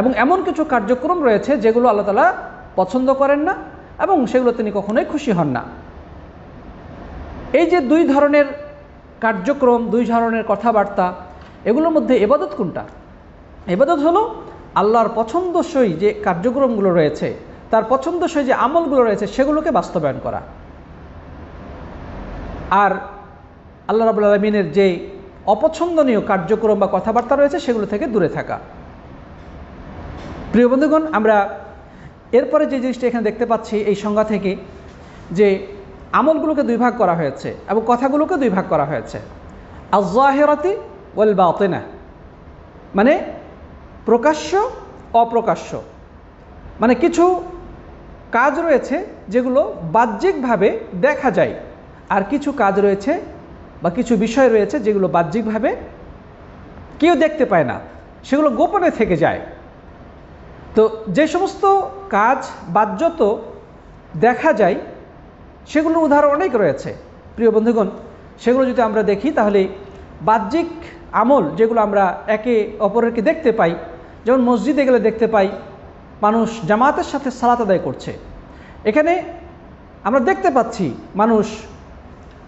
এবং এমন কিছু কার্যক্রম রয়েছে যেগুলো আল্লাহ তাআলা পছন্দ করেন না এবং সেগুলো তিনি কখনোই খুশি হন না। এই যে দুই ধরনের কার্যক্রম, দুই ধরনের কথাবার্তা, এগুলোর মধ্যে ইবাদত কোনটা? ইবাদত হলো আল্লাহর পছন্দসই যে কার্যক্রমগুলো রয়েছে, তার পছন্দসই যে আমলগুলো রয়েছে সেগুলোকে বাস্তবায়ন করা, আর আল্লাহ রাব্বুল আলামিনের যে অপছন্দনীয় কার্যক্রম বা কথাবার্তা রয়েছে সেগুলো থেকে দূরে থাকা। প্রিয় বন্ধুগণ, আমরা এরপরে যে জিনিসটা এখানে দেখতে পাচ্ছি এই সংজ্ঞা থেকে, যে আমলগুলোকে দুই ভাগ করা হয়েছে এবং কথাগুলোকে দুই ভাগ করা হয়েছে। আয-যাহিরাতি ওয়াল বাতিনা, মানে প্রকাশ্য অপ্রকাশ্য। মানে কিছু কাজ রয়েছে যেগুলো বাহ্যিকভাবে দেখা যায়, আর কিছু কাজ রয়েছে বা কিছু বিষয় রয়েছে যেগুলো বাহ্যিকভাবে কেউ দেখতে পায় না, সেগুলো গোপনে থেকে যায়। তো যে সমস্ত কাজ বাহ্যত দেখা যায় সেগুলোর উদাহরণ অনেক রয়েছে। প্রিয় বন্ধুগণ, সেগুলো যদি আমরা দেখি তাহলে বাহ্যিক আমল যেগুলো আমরা একে অপরকে দেখতে পাই, যেমন মসজিদে গেলে দেখতে পাই মানুষ জামাতের সাথে সালাত আদায় করছে। এখানে আমরা দেখতে পাচ্ছি মানুষ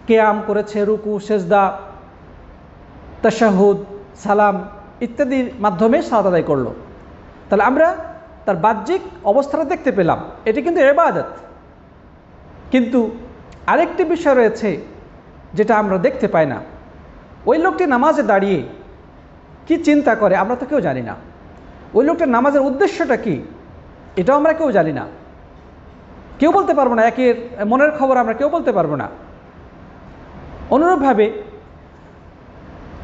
কিয়াম করেছে, রুকু, সেজদা, তাশাহুদ, সালাম ইত্যাদির মাধ্যমে সালাত আদায় করলো। তাহলে আমরা তার বাহ্যিক অবস্থাটা দেখতে পেলাম, এটি কিন্তু ইবাদত। কিন্তু আরেকটি বিষয় রয়েছে যেটা আমরা দেখতে পাই না। ওই লোকটি নামাজে দাঁড়িয়ে কি চিন্তা করে আমরা তো কেউ জানি না। ওই লোকটার নামাজের উদ্দেশ্যটা কি এটাও আমরা কেউ জানি না, কেউ বলতে পারবো না। একের মনের খবর আমরা কেউ বলতে পারবো না। অনুরূপভাবে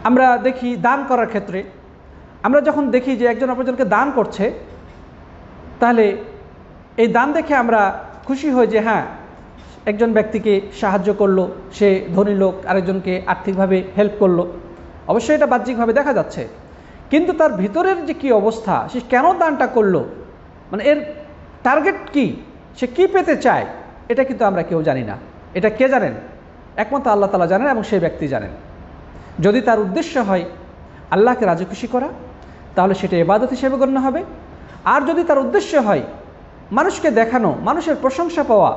আমরা দেখি দান করার ক্ষেত্রে, আমরা যখন দেখি যে একজন অপরজনকে দান করছে, তাহলে এই দান দেখে আমরা খুশি হই যে হ্যাঁ, একজন ব্যক্তিকে সাহায্য করলো, সে ধনী লোক আরেকজনকে আর্থিকভাবে হেল্প করলো। অবশ্যই এটা বাহ্যিকভাবে দেখা যাচ্ছে, কিন্তু তার ভিতরের যে কী অবস্থা, সে কেন দানটা করলো, মানে এর টার্গেট কি, সে কি পেতে চায়, এটা কিন্তু আমরা কেউ জানি না। এটা কে জানেন? একমাত্র আল্লাহ তাআলা জানেন এবং সেই ব্যক্তি জানেন। যদি তার উদ্দেশ্য হয় আল্লাহকে রাজি খুশি করা, তাহলে সেটা ইবাদত হিসেবে গণ্য হবে। আর যদি তার উদ্দেশ্য হয় মানুষকে দেখানো, মানুষের প্রশংসা পাওয়া,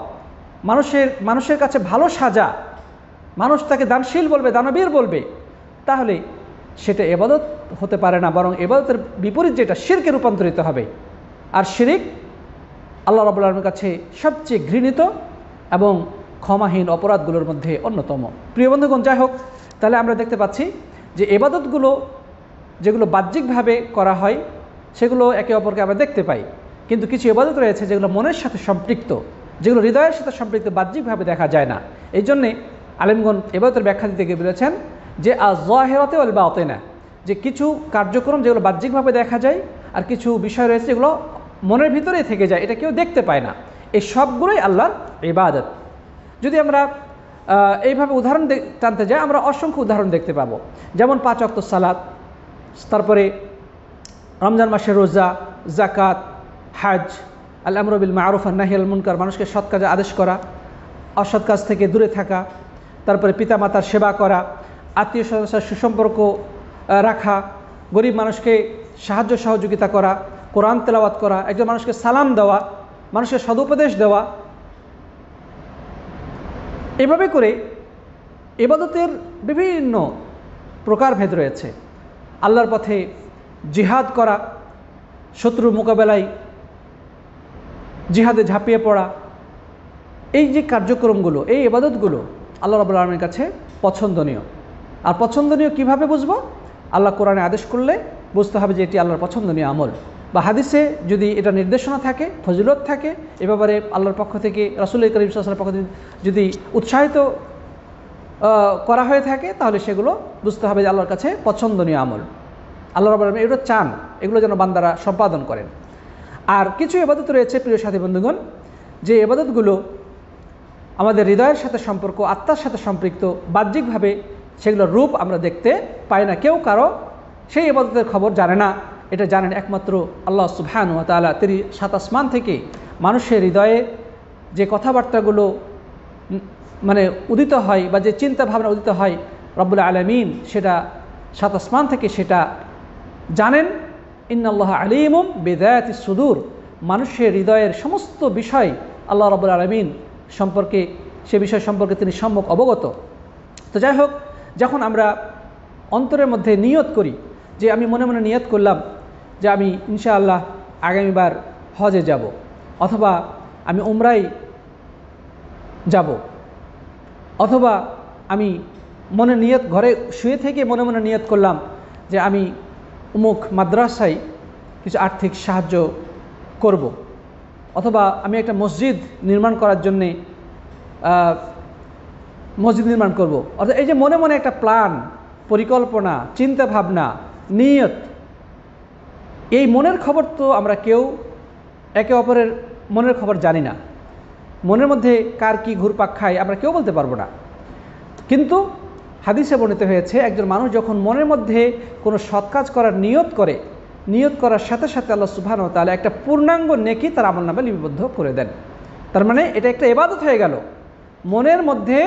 মানুষের কাছে ভালো সাজা, মানুষ তাকে দানশীল বলবে, দানবীর বলবে, তাহলে সেটা ইবাদত হতে পারে না, বরং ইবাদতের বিপরীত যেটা শিরকে রূপান্তরিত হবে। আর শিরক আল্লাহ রাব্বুল আলামিনের কাছে সবচেয়ে ঘৃণিত এবং ক্ষমাহীন অপরাধগুলোর মধ্যে অন্যতম। প্রিয় বন্ধুগণ, যাই হোক, তাহলে আমরা দেখতে পাচ্ছি যে ইবাদতগুলো যেগুলো বাহ্যিকভাবে করা হয় সেগুলো একে অপরকে আমরা দেখতে পাই, কিন্তু কিছু ইবাদত রয়েছে যেগুলো মনের সাথে সম্পৃক্ত, যেগুলো হৃদয়ের সাথে সম্পৃক্ত, বাহ্যিকভাবে দেখা যায় না। এই জন্যে আলেমগণ ইবাদতের ব্যাখ্যা দিতে গিয়ে বলেছেন যে আয-যাহিরাতি ওয়াল বাতিনা, যে কিছু কার্যক্রম যেগুলো বাহ্যিকভাবে দেখা যায় আর কিছু বিষয় রয়েছে যেগুলো মনের ভিতরেই থেকে যায়, এটা কেউ দেখতে পায় না। এই সবগুলোই আল্লাহর ইবাদত। যদি আমরা এইভাবে উদাহরণ টানতে যাই, আমরা অসংখ্য উদাহরণ দেখতে পাবো। যেমন 5 ওয়াক্ত সালাত, তারপরে রমজান মাসের রোজা, যাকাত, হজ, আল আমরু বিল মারুফ ওয়ান নাহি আনিল মুনকার, মানুষকে সৎ কাজে আদেশ করা, অসৎ কাজ থেকে দূরে থাকা, তারপরে পিতামাতার সেবা করা, আত্মীয় স্বজনের সাথে সুসম্পর্ক রাখা, গরিব মানুষকে সাহায্য সহযোগিতা করা, কোরআন তেলাওয়াত করা, একজন মানুষকে সালাম দেওয়া, মানুষকে সদুপদেশ দেওয়া। এভাবে করে ইবাদতের বিভিন্ন প্রকারভেদ রয়েছে। আল্লাহর পথে জিহাদ করা, শত্রুর মোকাবেলায় জিহাদে ঝাঁপিয়ে পড়া, এই যে কার্যক্রমগুলো, এই ইবাদতগুলো আল্লাহ রাব্বুল আলামিনের কাছে পছন্দনীয়। আর পছন্দনীয় কিভাবে বুঝবো? আল্লাহ কোরআনে আদেশ করলে বুঝতে হবে যে এটি আল্লাহর পছন্দনীয় আমল, বা হাদিসে যদি এটা নির্দেশনা থাকে, ফজিলত থাকে, এ ব্যাপারে আল্লাহর পক্ষ থেকে, রাসূল করিম সাল্লাল্লাহু আলাইহি ওয়াসাল্লামের পক্ষ থেকে যদি উৎসাহিত করা হয়ে থাকে, তাহলে সেগুলো বুঝতে হবে যে আল্লাহর কাছে পছন্দনীয় আমল। আল্লাহ রাব্বুল আলামিন এগুলো চান, এগুলো যেন বান্দারা সম্পাদন করেন। আর কিছু ইবাদত রয়েছে প্রিয় সাথী বন্ধুগণ, যে ইবাদতগুলো আমাদের হৃদয়ের সাথে সম্পর্ক, আত্মার সাথে সম্পৃক্ত, বাহ্যিকভাবে সেগুলোর রূপ আমরা দেখতে পাই না। কেউ কারো সেই ইবাদতের খবর জানে না। এটা জানেন একমাত্র আল্লাহ সুবহানাহু ওয়া তাআলা। তিনি সাত আসমান থেকে মানুষের হৃদয়ে যে কথাবার্তাগুলো মানে উদিত হয়, বা যে চিন্তা ভাবনা উদিত হয়, রব্বুল আলামিন সেটা সাত আসমান থেকে সেটা জানেন। ইন্নাল্লাহা আলিমুম বিযাতিস সুদূর, মানুষের হৃদয়ের সমস্ত বিষয় আল্লাহ রব্বুল আলামিন সম্পর্কে, সে বিষয় সম্পর্কে তিনি সম্যক অবগত। তো যাই হোক, যখন আমরা অন্তরের মধ্যে নিয়ত করি, যে আমি মনে মনে নিয়ত করলাম যে আমি ইনশাআল্লাহ আগামীবার হজে যাব, অথবা আমি উমরায় যাব, অথবা আমি মনে নিয়ত ঘরে শুয়ে থেকে মনে মনে নিয়ত করলাম যে আমি অমুক মাদ্রাসায় কিছু আর্থিক সাহায্য করব, অথবা আমি একটা মসজিদ নির্মাণ করার জন্যে মসজিদ নির্মাণ করব। অর্থাৎ এই যে মনে মনে একটা প্ল্যান, পরিকল্পনা, চিন্তা ভাবনা, নিয়ত, এই মনের খবর তো আমরা কেউ একে অপরের মনের খবর জানি না। মনের মধ্যে কার কি ঘুরপাক খায় আমরা কেউ বলতে পারবো না। কিন্তু হাদিসে বর্ণিত হয়েছে, একজন মানুষ যখন মনের মধ্যে কোনো সৎ কাজ করার নিয়ত করে, নিয়ত করার সাথে সাথে আল্লাহ সুবহানাহু ওয়া তাআলা একটা পূর্ণাঙ্গ নেকি তার আমলনামায় লিপিবদ্ধ করে দেন। তার মানে এটা একটা ইবাদত হয়ে গেল। মনের মধ্যে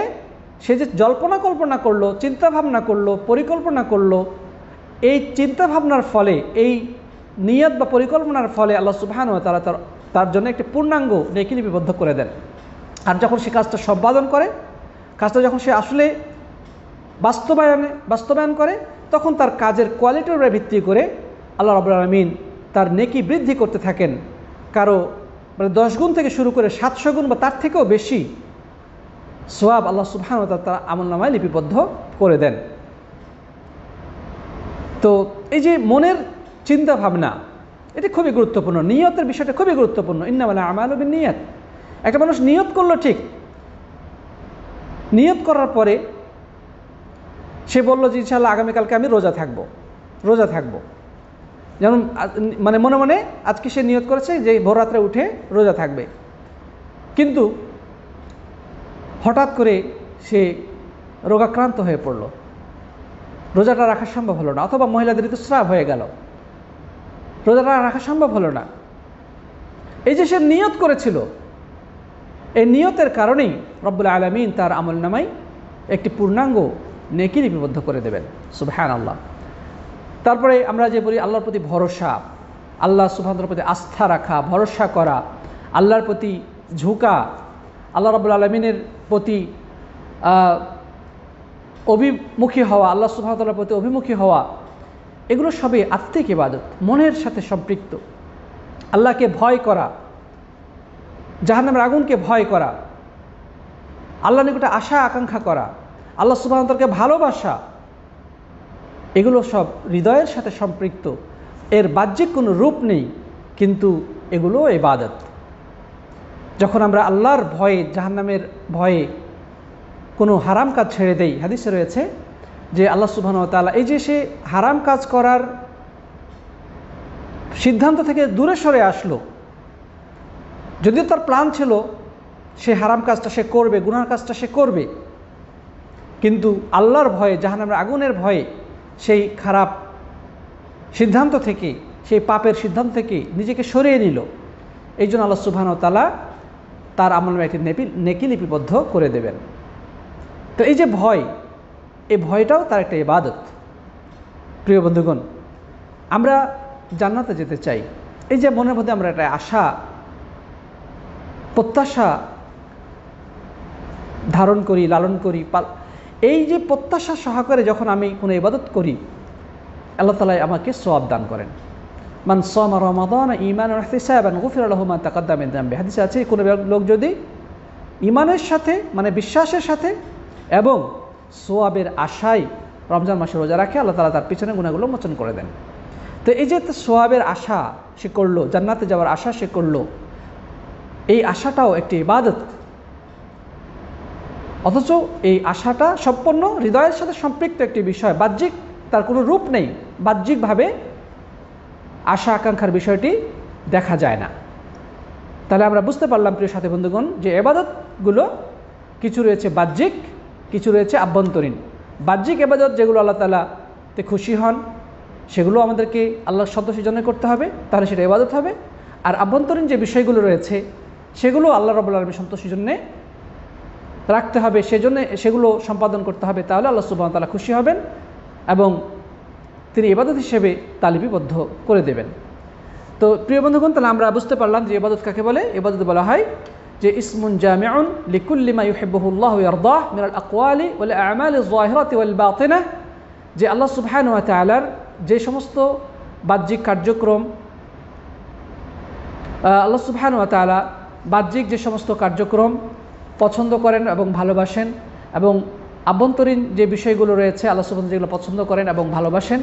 সে যে জল্পনা কল্পনা করলো, চিন্তা ভাবনা করলো, পরিকল্পনা করলো, এই চিন্তা ভাবনার ফলে, এই নিয়ত বা পরিকল্পনার ফলে আল্লাহ সুবহানাহু ওয়া তাআলা তার জন্য একটি পূর্ণাঙ্গ নেকি লিপিবদ্ধ করে দেন। আর যখন সে কাজটা সম্পাদন করে, কাজটা যখন সে আসলে বাস্তবায়ন করে, তখন তার কাজের কোয়ালিটির উপরে ভিত্তি করে আল্লাহ রাব্বুল আলামিন তার নেকি বৃদ্ধি করতে থাকেন। কারো মানে 10 গুণ থেকে শুরু করে 700 গুণ বা তার থেকেও বেশি সওয়াব আল্লাহ সুবহানাহু ওয়া তাআলা তার আমলনামায় লিপিবদ্ধ করে দেন। তো এই যে মনের চিন্তা ভাবনা, এটি খুবই গুরুত্বপূর্ণ। নিয়তের বিষয়টা খুবই গুরুত্বপূর্ণ। ইন্নামাল আমালু বিন্নিয়াত। একটা মানুষ নিয়ত করলো ঠিক, নিয়ত করার পরে সে বলল যে ইনশাআল্লাহ আগামীকালকে আমি রোজা থাকবো। যেমন মানে মনে মনে আজকে সে নিয়ত করেছে যে ভোর রাত্রে উঠে রোজা থাকবে, কিন্তু হঠাৎ করে সে রোগাক্রান্ত হয়ে পড়ল, রোজাটা রাখা সম্ভব হলো না, অথবা মহিলাদের ঋতুস্রাব হয়ে গেল, রোজাটা রাখা সম্ভব হলো না। এই যে সে নিয়ত করেছিল, এই নিয়তের কারণেই রব্বুল আলামিন তার আমলনামায় একটি পূর্ণাঙ্গ নেকি লিপিবদ্ধ করে দেবেন। সুবহানাল্লাহ। তারপরে আমরা যে বলি আল্লাহর প্রতি ভরসা, আল্লাহ সুবহানাহু ওয়া তাআলার প্রতি আস্থা রাখা, ভরসা করা, আল্লাহর প্রতি ঝুঁকা, আল্লাহ রাব্বুল আলামিনের প্রতি অভিমুখী হওয়া, আল্লাহ সুবহানাহু ওয়া তাআলার প্রতি অভিমুখী হওয়া, এগুলো সবই আত্মিক ইবাদত, মনের সাথে সম্পৃক্ত। আল্লাহকে ভয় করা, জাহান্নামের আগুনকে ভয় করা, আল্লাহর নিকটে আশা আকাঙ্ক্ষা করা, আল্লাহ সুবহানাহু ওয়া তাআলাকে ভালোবাসা, এগুলো সব হৃদয়ের সাথে সম্পৃক্ত। এর বাহ্যিক কোনো রূপ নেই, কিন্তু এগুলো ইবাদত। যখন আমরা আল্লাহর ভয়ে, জাহান্নামের ভয়ে কোনো হারাম কাজ ছেড়ে দেই, হাদিসে রয়েছে যে আল্লাহ সুবহানাহু ওয়া তাআলা এই যে সে হারাম কাজ করার সিদ্ধান্ত থেকে দূরে সরে আসলো, যদিও তার প্ল্যান ছিল সে হারাম কাজটা সে করবে, গুনার কাজটা সে করবে, কিন্তু আল্লাহর ভয়ে, জাহান্নামের আগুনের ভয়ে সেই খারাপ সিদ্ধান্ত থেকে, সেই পাপের সিদ্ধান্ত থেকে নিজেকে সরিয়ে নিল। এই জন্য আল্লাহ সুবহানাহু ওয়া তাআলা তার আমলনামায় একটি নেকি লিপিবদ্ধ করে দেবেন। তো এই যে ভয়, এই ভয়টাও তার একটা ইবাদত। প্রিয় বন্ধুগণ, আমরা জান্নাতে যেতে চাই, এই যে মনের মধ্যে আমরা একটা আশা প্রত্যাশা ধারণ করি, লালন করি, এই যে প্রত্যাশা সহকারে যখন আমি কোনো ইবাদত করি, আল্লাহ তাআলা আমাকে সওয়াব দান করেন। মান সামা রমাদান ঈমানান ওয়া ইহতিসাবান গুফিরা লাহু মা তাকাদ্দামা মিন যামবি। হাদিসে আছে কোনো লোক যদি ঈমানের সাথে মানে বিশ্বাসের সাথে এবং সওয়াবের আশায় রমজান মাসে রোজা রাখে, আল্লাহ তাআলা তার পিছনে গুনাহগুলো মোচন করে দেন। তো এই যে সওয়াবের আশা সে করলো, জান্নাতে যাওয়ার আশা সে করলো, এই আশাটাও একটি ইবাদত। অথচ এই আশাটা সম্পূর্ণ হৃদয়ের সাথে সম্পৃক্ত একটি বিষয়, বাহ্যিক তার কোনো রূপ নেই, বাহ্যিকভাবে আশা আকাঙ্ক্ষার বিষয়টি দেখা যায় না। তাহলে আমরা বুঝতে পারলাম প্রিয় সাথী বন্ধুগণ যে ইবাদতগুলো কিছু রয়েছে বাহ্যিক, কিছু রয়েছে আভ্যন্তরীণ। বাহ্যিক ইবাদত যেগুলো আল্লাহ তাআলাতে খুশি হন সেগুলো আমাদেরকে আল্লাহর সন্তোষের জন্য করতে হবে, তাহলে সেটা ইবাদত হবে। আর আভ্যন্তরীণ যে বিষয়গুলো রয়েছে সেগুলো আল্লাহ রাব্বুল আলামিন সন্তোষের জন্য রাখতে হবে, সেজন্য সেগুলো সম্পাদন করতে হবে, তাহলে আল্লাহ সুবহানাহু ওয়া তাআলা খুশি হবেন এবং তিনি ইবাদত হিসেবে তা লিপিবদ্ধ করে দেবেন। তো প্রিয় বন্ধুগণ, তাহলে আমরা বুঝতে পারলাম যে ইবাদত কাকে বলে। ইবাদত বলা হয় যে ইসমুন জামিউন লিকুল্লি মা ইউহিব্বুহুল্লাহু ওয়া ইয়ারদাহ মিনাল আকওয়ালি ওয়াল আ'মালিয যাহিরাতি ওয়াল বাতিনাহ, যে আল্লাহ সুবহানাহু ওয়া তাআলার যে সমস্ত বাহ্যিক কার্যক্রম, আল্লাহ সুবহানাহু ওয়া তাআলা বাহ্যিক যে সমস্ত কার্যক্রম পছন্দ করেন এবং ভালোবাসেন, এবং আভ্যন্তরীণ যে বিষয়গুলো রয়েছে আল্লাহ সুবহানাহু যেগুলো পছন্দ করেন এবং ভালোবাসেন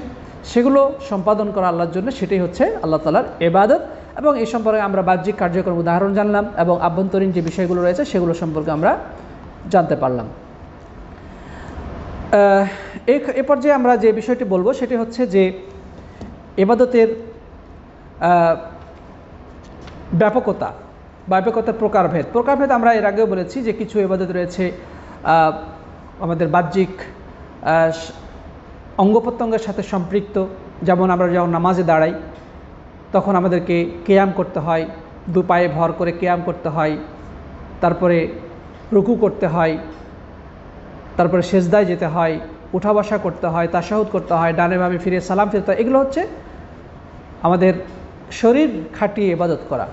সেগুলো সম্পাদন করা আল্লাহর জন্য, সেটাই হচ্ছে আল্লাহ তাআলার ইবাদত। এবং এই সম্পর্কে আমরা বাহ্যিক কার্যক্রম উদাহরণ জানলাম এবং আভ্যন্তরীণ যে বিষয়গুলো রয়েছে সেগুলো সম্পর্কে আমরা জানতে পারলাম। এই পর্যায়ে আমরা যে বিষয়টি বলবো সেটি হচ্ছে যে ইবাদতের ব্যাপকতার প্রকারভেদ আমরা এর আগেও বলেছি যে কিছু ইবাদত রয়েছে আমাদের বাহ্যিক অঙ্গ প্রত্যঙ্গের সাথে সম্পৃক্ত, যেমন আমরা যখন নামাজে দাঁড়াই তখন আমাদেরকে কিয়াম করতে হয়, দু পায়ে ভর করে কিয়াম করতে হয়, তারপরে রুকু করতে হয়, তারপরে সেজদায় যেতে হয়, উঠা বসা করতে হয়, তাশাহুদ করতে হয়, ডানে বামে ফিরে সালাম ফিরতে হয়। এগুলো হচ্ছে আমাদের শরীর খাটিয়ে ইবাদত করা।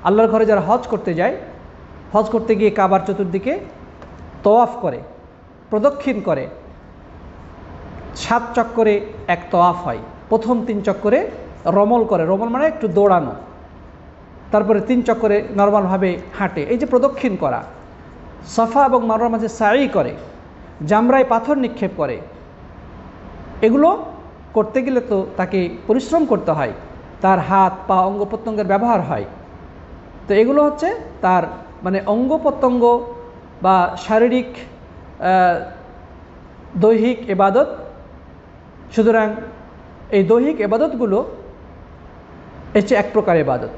আল্লাহর ঘরে যারা হজ করতে যায়, হজ করতে গিয়ে কাবার চতুর্দিকে তওয়াফ করে, প্রদক্ষিণ করে, 7 চক্করে এক তওয়াফ হয়। প্রথম 3 চক্করে রমল করে, রমল মানে একটু দৌড়ানো, তারপরে 3 চক্করে নর্মালভাবে হাঁটে। এই যে প্রদক্ষিণ করা, সাফা এবং মারওয়ার মাঝে সাই করে, জামরায় পাথর নিক্ষেপ করে, এগুলো করতে গেলে তো তাকে পরিশ্রম করতে হয়, তার হাত পা অঙ্গ প্রত্যঙ্গের ব্যবহার হয়। তো এগুলো হচ্ছে তার মানে অঙ্গ প্রত্যঙ্গ বা শারীরিক দৈহিক ইবাদত। সুতরাং এই দৈহিক ইবাদতগুলো হচ্ছে এক প্রকার ইবাদত।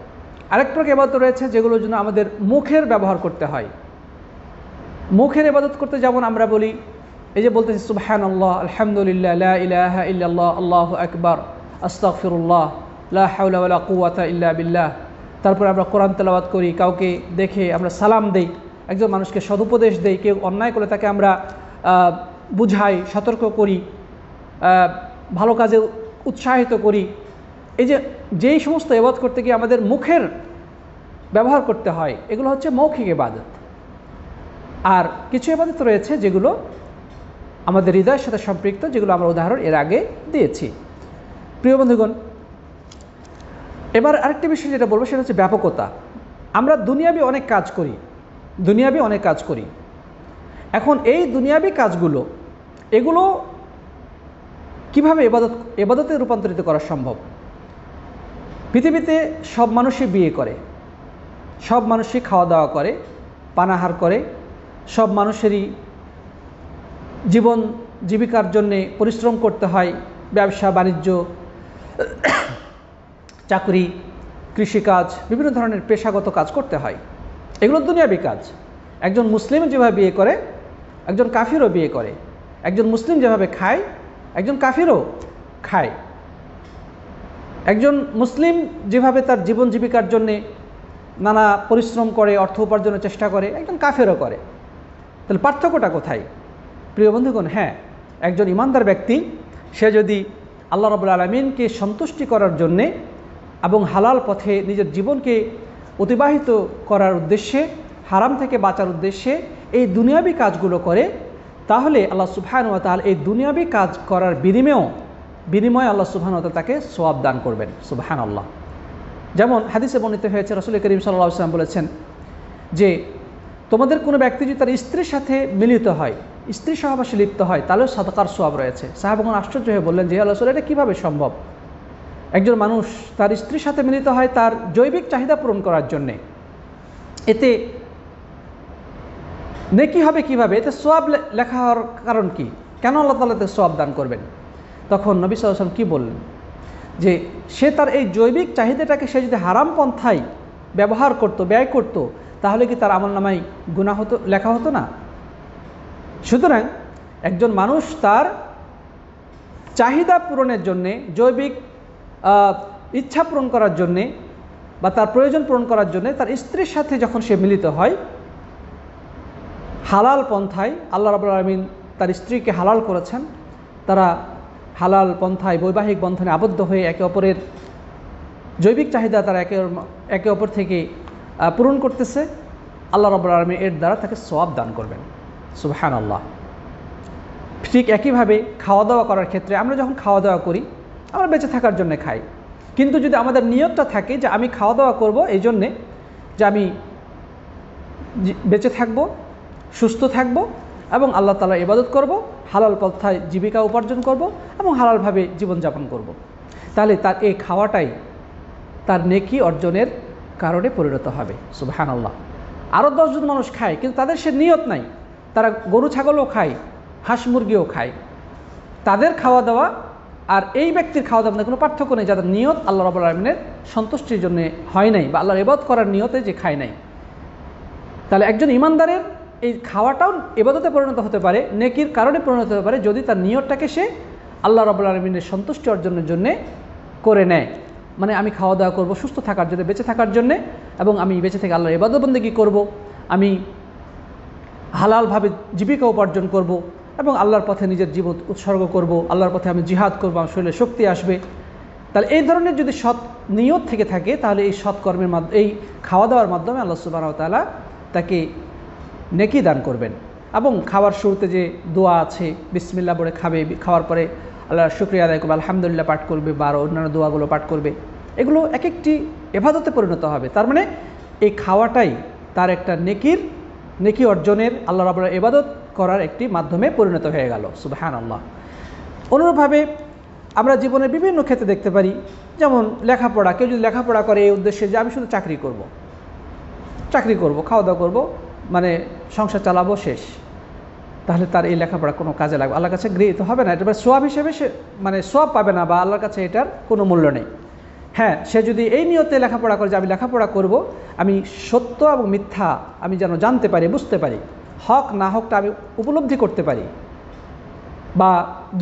আরেক প্রকার ইবাদত রয়েছে যেগুলোর জন্য আমাদের মুখের ব্যবহার করতে হয়। মুখের ইবাদত করতে যেমন আমরা বলি, এই যে বলতেছি সুবহানাল্লাহ, আলহামদুলিল্লাহ, লা ইলাহা ইল্লাল্লাহ, আল্লাহু আকবার, আস্তাগফিরুল্লাহ, লা হাওলা ওয়ালা কুওয়াতা ইল্লা বিল্লাহ। তারপরে আমরা কোরআন তেলাওয়াত করি, কাউকে দেখে আমরা সালাম দেই, একজন মানুষকে সদুপদেশ দেই, কেউ অন্যায় করলে তাকে আমরা বুঝাই, সতর্ক করি, ভালো কাজে উৎসাহিত করি। এই যে যেই সমস্ত ইবাদত করতে গিয়ে আমাদের মুখের ব্যবহার করতে হয়, এগুলো হচ্ছে মৌখিক ইবাদত। আর কিছু ইবাদত রয়েছে যেগুলো আমাদের হৃদয়ের সাথে সম্পৃক্ত, যেগুলো আমরা উদাহরণ এর আগে দিয়েছি। প্রিয় বন্ধুগণ, এবার আরেকটি বিষয় যেটা বলবো সেটা হচ্ছে ব্যাপকতা। আমরা দুনিয়াবি অনেক কাজ করি। এখন এই দুনিয়াবি কাজগুলো এগুলো কিভাবে ইবাদতে রূপান্তরিত করা সম্ভব? পৃথিবীতে সব মানুষই বিয়ে করে, সব মানুষই খাওয়া দাওয়া করে, পানাহার করে, সব মানুষেরই জীবন জীবিকার জন্যে পরিশ্রম করতে হয়, ব্যবসা বাণিজ্য, চাকরি, কৃষিকাজ, বিভিন্ন ধরনের পেশাগত কাজ করতে হয়। এগুলো দুনিয়াবি কাজ। একজন মুসলিম যেভাবে বিয়ে করে একজন কাফিরও বিয়ে করে, একজন মুসলিম যেভাবে খায় একজন কাফিরও খায়, একজন মুসলিম যেভাবে তার জীবন জীবিকার জন্যে নানা পরিশ্রম করে, অর্থ উপার্জনের চেষ্টা করে, একজন কাফেরও করে। তাহলে পার্থক্যটা কোথায়? প্রিয় বন্ধুগণ, হ্যাঁ, একজন ইমানদার ব্যক্তি সে যদি আল্লাহ রাব্বুল আলামিনকে সন্তুষ্টি করার জন্যে এবং হালাল পথে নিজের জীবনকে অতিবাহিত করার উদ্দেশ্যে, হারাম থেকে বাঁচার উদ্দেশ্যে এই দুনিয়াবি কাজগুলো করে, তাহলে আল্লাহ সুবহানাহু ওয়া তাআলা এই দুনিয়াবি কাজ করার বিনিময়ে আল্লাহ সুবহানাহু ওয়া তাআলা তাকে সওয়াব দান করবেন। সুবহানাল্লাহ। যেমন হাদিসে বর্ণিত হয়েছে, রাসূল করিম সাল্লাল্লাহু আলাইহি ওয়াসাল্লাম বলেছেন যে তোমাদের কোনো ব্যক্তি যদি তার স্ত্রীর সাথে মিলিত হয়, স্ত্রী সহবাসে লিপ্ত হয়, তাহলেও সাদাকার সওয়াব রয়েছে। সাহাবাগণ আশ্চর্য হয়ে বললেন যে ইয়া রাসূলুল্লাহ, এটা কীভাবে সম্ভব? একজন মানুষ তার স্ত্রীর সাথে মিলিত হয় তার জৈবিক চাহিদা পূরণ করার জন্যে, এতে নেকি হবে কিভাবে? এতে সওয়াব লেখা হওয়ার কারণ কি? কেন আল্লাহ তাআলা এতে সওয়াব দান করবেন? তখন নবী সাল্লাল্লাহু আলাইহি ওয়াসাল্লাম কী বললেন? যে সে তার এই জৈবিক চাহিদাটাকে সে যদি হারাম পন্থায় ব্যবহার করত, ব্যয় করত, তাহলে কি তার আমলনামায় গুনাহ হতো, লেখা হতো না? সুতরাং একজন মানুষ তার চাহিদা পূরণের জন্যে, জৈবিক ইচ্ছা পূরণ করার জন্যে বা তার প্রয়োজন পূরণ করার জন্যে তার স্ত্রীর সাথে যখন সে মিলিত হয় হালাল পন্থায়, আল্লাহ রাব্বুল আলামিন তার স্ত্রীকে হালাল করেছেন, তারা হালাল পন্থায় বৈবাহিক বন্ধনে আবদ্ধ হয়ে একে অপরের জৈবিক চাহিদা তারা একে অপর থেকে পূরণ করতেছে, আল্লাহ রাব্বুল আলামিন এর দ্বারা তাকে সওয়াব দান করবেন। সুবহানাল্লাহ। ঠিক একইভাবে খাওয়া দাওয়া করার ক্ষেত্রে আমরা যখন খাওয়া দাওয়া করি, আমরা বেঁচে থাকার জন্য খাই, কিন্তু যদি আমাদের নিয়তটা থাকে যে আমি খাওয়া দাওয়া করব এই জন্যে যে আমি বেঁচে থাকব, সুস্থ থাকব এবং আল্লাহ তাআলার ইবাদত করব, হালাল পন্থায় জীবিকা উপার্জন করব এবং হালালভাবে জীবনযাপন করব, তাহলে তার এই খাওয়াটাই তার নেকি অর্জনের কারণে পরিণত হবে। সুবহানাল্লাহ। আরও 10 জন মানুষ খায় কিন্তু তাদের সে নিয়ত নাই, তারা গরু ছাগলও খায়, হাঁস মুরগিও খায়, তাদের খাওয়া দাওয়া আর এই ব্যক্তির খাওয়া দাওয়ার মধ্যে কোনো পার্থক্য নেই, যাদের নিয়ত আল্লাহ রাব্বুল আলামিনের সন্তুষ্টির জন্য হয় নাই বা আল্লাহর ইবাদত করার নিয়তে যে খায় নাই। তাহলে একজন ইমানদারের এই খাওয়াটাও ইবাদতে পরিণত হতে পারে, নেকির কারণে পরিণত হতে পারে, যদি তার নিয়তটাকে সে আল্লাহ রাব্বুল আলামিনের সন্তুষ্টি অর্জনের জন্য করে নেয়। মানে আমি খাওয়া দাওয়া করব সুস্থ থাকার জন্য, বেঁচে থাকার জন্যে, এবং আমি বেঁচে থেকে আল্লাহর ইবাদত বন্দেগী করব, আমি হালালভাবে জীবিকা উপার্জন করব এবং আল্লাহর পথে নিজের জীবন উৎসর্গ করব, আল্লাহর পথে আমি জিহাদ করব, আমার শরীরে শক্তি আসবে। তাহলে এই ধরনের যদি সৎ নিয়ত থেকে থাকে, তাহলে এই সৎকর্মের মাধ্যমে, এই খাওয়া দাওয়ার মাধ্যমে আল্লাহ সুবহানাহু ওয়া তাআলা তাকে নেকি দান করবেন। এবং খাওয়ার শুরুতে যে দোয়া আছে, বিসমিল্লাহ বলে খাবে, খাওয়ার পরে আল্লাহর শুকরিয়া আদায় করবে, আলহামদুলিল্লাহ পাঠ করবে বা আরও অন্যান্য দোয়াগুলো পাঠ করবে, এগুলো এক একটি ইবাদতে পরিণত হবে। তার মানে এই খাওয়াটাই তার একটা নেকি অর্জনের, আল্লাহ রাব্বুল আলামিনের ইবাদত করার একটি মাধ্যমে পরিণত হয়ে গেল। সুবহানাল্লাহ। অনুরূপভাবে আমরা জীবনের বিভিন্ন ক্ষেত্রে দেখতে পারি, যেমন লেখাপড়া। কেউ যদি লেখাপড়া করে এই উদ্দেশ্যে যে আমি শুধু চাকরি করব, খাওয়া দাওয়া করব, মানে সংসার চালাবো, শেষ, তাহলে তার এই লেখাপড়া কোনো কাজে লাগবে, আল্লাহর কাছে গৃহীত হবে না, এটা সোয়াব হিসেবে সে সোয়াব পাবে না বা আল্লাহর কাছে এটার কোনো মূল্য নেই। হ্যাঁ, সে যদি এই নিয়তে লেখাপড়া করে যে আমি লেখাপড়া করব, আমি সত্য এবং মিথ্যা আমি যেন জানতে পারি, বুঝতে পারি, হক না হকটা আমি উপলব্ধি করতে পারি, বা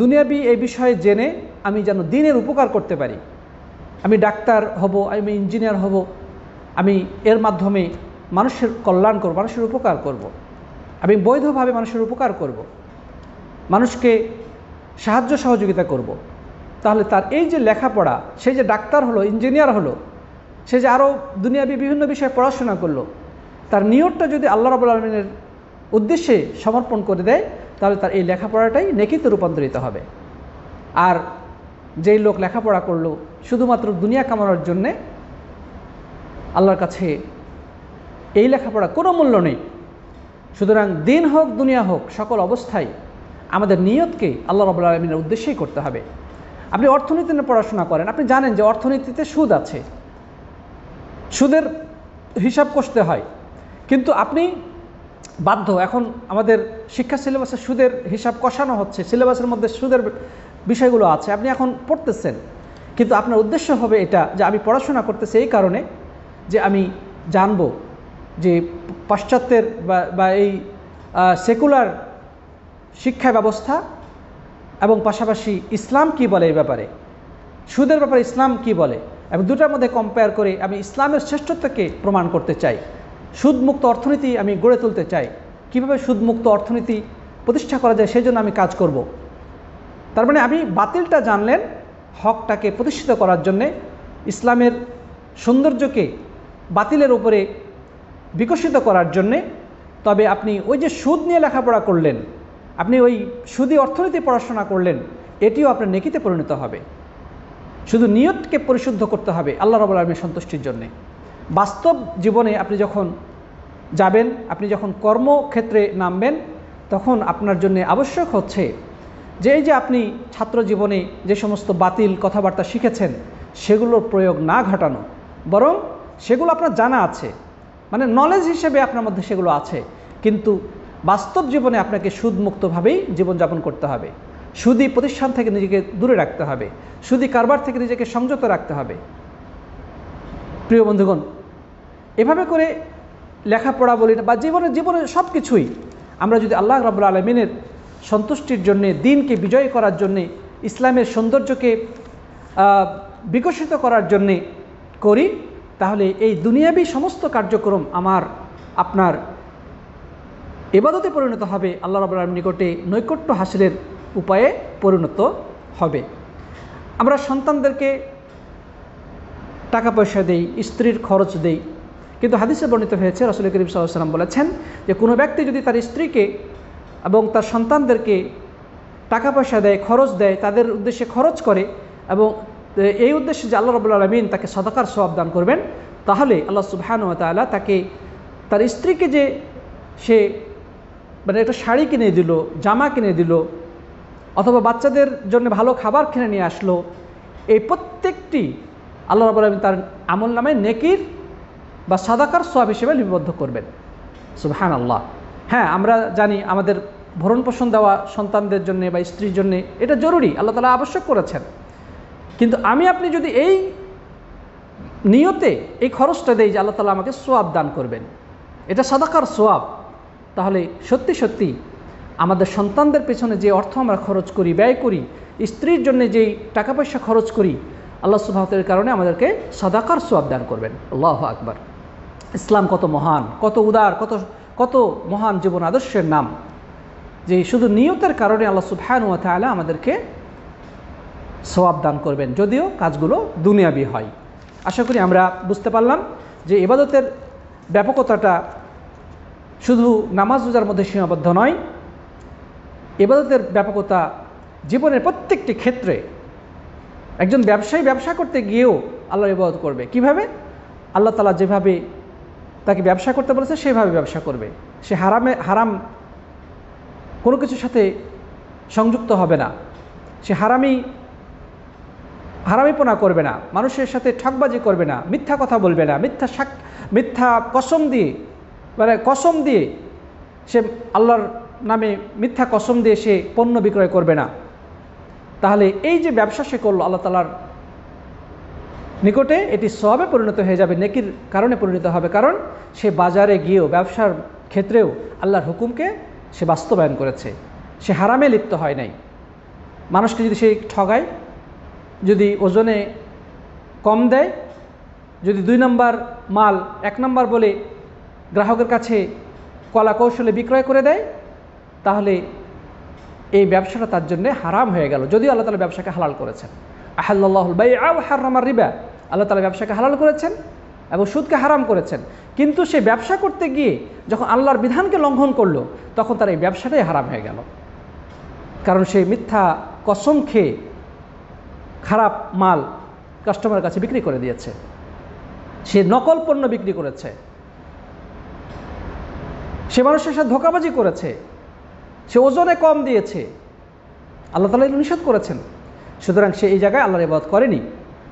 দুনিয়াবি এই বিষয়ে জেনে আমি যেন দ্বীনের উপকার করতে পারি, আমি ডাক্তার হব, আমি ইঞ্জিনিয়ার হব, আমি এর মাধ্যমে মানুষের কল্যাণ করব, মানুষের উপকার করব, আমি বৈধভাবে মানুষের উপকার করব, মানুষকে সাহায্য সহযোগিতা করব, তাহলে তার এই যে লেখাপড়া, সে যে ডাক্তার হলো, ইঞ্জিনিয়ার হলো, সে যে আরও দুনিয়াবি বিভিন্ন বিষয়ে পড়াশোনা করলো, তার নিয়তটা যদি আল্লাহ রাব্বুল আলামিনের উদ্দেশ্যে সমর্পণ করে দেয়, তাহলে তার এই লেখাপড়াটাই নেকিতে রূপান্তরিত হবে। আর যেই লোক লেখাপড়া করলো শুধুমাত্র দুনিয়া কামানোর জন্যে, আল্লাহর কাছে এই লেখাপড়া কোনো মূল্য নেই। সুতরাং দিন হোক দুনিয়া হোক, সকল অবস্থায় আমাদের নিয়তকে আল্লাহ রাব্বুল আলামিনের উদ্দেশ্যেই করতে হবে। আপনি অর্থনীতি নিয়ে পড়াশোনা করেন, আপনি জানেন যে অর্থনীতিতে সুদ আছে, সুদের হিসাব কষতে হয়, কিন্তু আপনি বাধ্য, এখন আমাদের শিক্ষা সিলেবাসে সুদের হিসাব কষানো হচ্ছে, সিলেবাসের মধ্যে সুদের বিষয়গুলো আছে, আপনি এখন পড়তেছেন, কিন্তু আপনার উদ্দেশ্য হবে এটা যে আমি পড়াশোনা করতেছি এই কারণে যে আমি জানব যে পাশ্চাত্যের বা এই সেকুলার শিক্ষা ব্যবস্থা এবং পাশাপাশি ইসলাম কি বলে এই ব্যাপারে, সুদের ব্যাপারে ইসলাম কি বলে, এবং দুটার মধ্যে কম্পেয়ার করে আমি ইসলামের শ্রেষ্ঠত্বকে প্রমাণ করতে চাই, সুদমুক্ত অর্থনীতি আমি গড়ে তুলতে চাই, কীভাবে সুদমুক্ত অর্থনীতি প্রতিষ্ঠা করা যায় সেই জন্য আমি কাজ করব। তার মানে আমি বাতিলটা জানলেন হকটাকে প্রতিষ্ঠিত করার জন্যে, ইসলামের সৌন্দর্যকে বাতিলের উপরে বিকশিত করার জন্যে, তবে আপনি ওই যে সুদ নিয়ে লেখাপড়া করলেন, আপনি ওই সুদী অর্থনীতি পড়াশোনা করলেন, এটিও আপনার নেকিতে পরিণত হবে। শুধু নিয়তকে পরিশুদ্ধ করতে হবে আল্লাহ রাব্বুল আলামিনের সন্তুষ্টির জন্যে। বাস্তব জীবনে আপনি যখন যাবেন, আপনি যখন কর্মক্ষেত্রে নামবেন, তখন আপনার জন্য আবশ্যক হচ্ছে যে এই যে আপনি ছাত্র জীবনে যে সমস্ত বাতিল কথাবার্তা শিখেছেন সেগুলোর প্রয়োগ না ঘটানো, বরং সেগুলো আপনার জানা আছে, মানে নলেজ হিসেবে আপনার মধ্যে সেগুলো আছে, কিন্তু বাস্তব জীবনে আপনাকে সুদমুক্তভাবেই জীবনযাপন করতে হবে। সুদী প্রতিষ্ঠান থেকে নিজেকে দূরে রাখতে হবে, সুদী কারবার থেকে নিজেকে সংযত রাখতে হবে। প্রিয় বন্ধুগণ, এভাবে করে লেখাপড়া বলি বা জীবনের সব কিছুই আমরা যদি আল্লাহ রাব্বুল আলামিনের সন্তুষ্টির জন্যে, দিনকে বিজয় করার জন্যে, ইসলামের সৌন্দর্যকে বিকশিত করার জন্যে করি, তাহলে এই দুনিয়াবী সমস্ত কার্যক্রম আমার আপনার ইবাদতে পরিণত হবে, আল্লাহ রাব্বুল আলামিনের নিকটে নৈকট্য হাসিলের উপায়ে পরিণত হবে। আমরা সন্তানদেরকে টাকা পয়সা দেই, স্ত্রীর খরচ দেই, কিন্তু হাদিসে বর্ণিত হয়েছে রাসূল করিম সাল্লাল্লাহু আলাইহি ওয়াসাল্লাম বলেছেন যে কোনো ব্যক্তি যদি তার স্ত্রীকে এবং তার সন্তানদেরকে টাকা পয়সা দেয়, খরচ দেয়, তাদের উদ্দেশ্যে খরচ করে এবং এই উদ্দেশ্যে যে আল্লাহ রাব্বুল আলামিন তাকে সাদাকার সওয়াব দান করবেন, তাহলে আল্লাহ সুবহানাহু ওয়া তাআলা তাকে তার স্ত্রীকে যে সে মানে একটা শাড়ি কিনে দিল, জামা কিনে দিল, অথবা বাচ্চাদের জন্য ভালো খাবার কিনে নিয়ে আসলো, এই প্রত্যেকটি আল্লাহ রাব্বুল আলামিন তার আমল নামে নেকির বা সাদাকার সওয়াব হিসেবে লিপিবদ্ধ করবেন। সুবহানাল্লাহ। হ্যাঁ, আমরা জানি আমাদের ভরণ পোষণ দেওয়া সন্তানদের জন্য বা স্ত্রীর জন্য এটা জরুরি, আল্লাহ তাআলা আবশ্যক করেছেন, কিন্তু আমি আপনি যদি এই নিয়তে এই খরচটা দেই যে আল্লাহ তাআলা আমাকে সওয়াব দান করবেন, এটা সাদাকার সওয়াব, তাহলে সত্যি সত্যি আমাদের সন্তানদের পেছনে যে অর্থ আমরা খরচ করি, ব্যয় করি, স্ত্রীর জন্য যেই টাকা পয়সা খরচ করি, আল্লাহ সুবহানাহু ওয়া তাআলার কারণে আমাদেরকে সাদাকার সওয়াব দান করবেন। আল্লাহু আকবার। ইসলাম কত মহান, কত উদার, কত মহান জীবন আদর্শের নাম, যে শুধু নিয়তের কারণে আল্লাহ সুবহানাহু ওয়া তাআলা আমাদেরকে সওয়াব দান করবেন, যদিও কাজগুলো দুনিয়াবি হয়। আশা করি আমরা বুঝতে পারলাম যে ইবাদতের ব্যাপকতাটা শুধু নামাজ রোজার মধ্যে সীমাবদ্ধ নয়, ইবাদতের ব্যাপকতা জীবনের প্রত্যেকটি ক্ষেত্রে। একজন ব্যবসায়ী ব্যবসা করতে গিয়েও আল্লাহর ইবাদত করবে। কিভাবে? আল্লাহ তাআলা যেভাবে তাকে ব্যবসা করতে বলেছে সেভাবে ব্যবসা করবে। সে হারাম কোনো কিছুর সাথে সংযুক্ত হবে না, সে হারামিপনা করবে না, মানুষের সাথে ঠকবাজি করবে না, মিথ্যা কথা বলবে না, মিথ্যা কসম দিয়ে সে আল্লাহর নামে মিথ্যা কসম দিয়ে সে পণ্য বিক্রয় করবে না। তাহলে এই যে ব্যবসা সে করলো, আল্লাহ তাআলার নিকটে এটি সওয়াবে পরিণত হয়ে যাবে, নেকির কারণে পরিণত হবে, কারণ সে বাজারে গিয়েও ব্যবসার ক্ষেত্রেও আল্লাহর হুকুমকে সে বাস্তবায়ন করেছে, সে হারামে লিপ্ত হয় নাই। মানুষকে যদি সে ঠগায়, যদি ওজনে কম দেয়, যদি 2 নম্বর মাল 1 নম্বর বলে গ্রাহকের কাছে কলা কৌশলে বিক্রয় করে দেয়, তাহলে এই ব্যবসাটা তার জন্য হারাম হয়ে গেল, যদিও আল্লাহ তাআলা ব্যবসাকে হালাল করেছেন। আহাল্লাল্লাহুল বাইআ ওয়া হাররামার রিবা, আল্লাহ তাআলা ব্যবসাকে হালাল করেছেন এবং সুদকে হারাম করেছেন, কিন্তু সে ব্যবসা করতে গিয়ে যখন আল্লাহর বিধানকে লঙ্ঘন করলো, তখন তার এই ব্যবসাটাই হারাম হয়ে গেল, কারণ সে মিথ্যা কসম খেয়ে খারাপ মাল কাস্টমারের কাছে বিক্রি করে দিয়েছে, সে নকল পণ্য বিক্রি করেছে, সে মানুষের সাথে ধোঁকাবাজি করেছে, সে ওজনে কম দিয়েছে, আল্লাহ তাআলা নিষেধ করেছেন। সুতরাং সে এই জায়গায় আল্লাহর ইবাদত করেনি।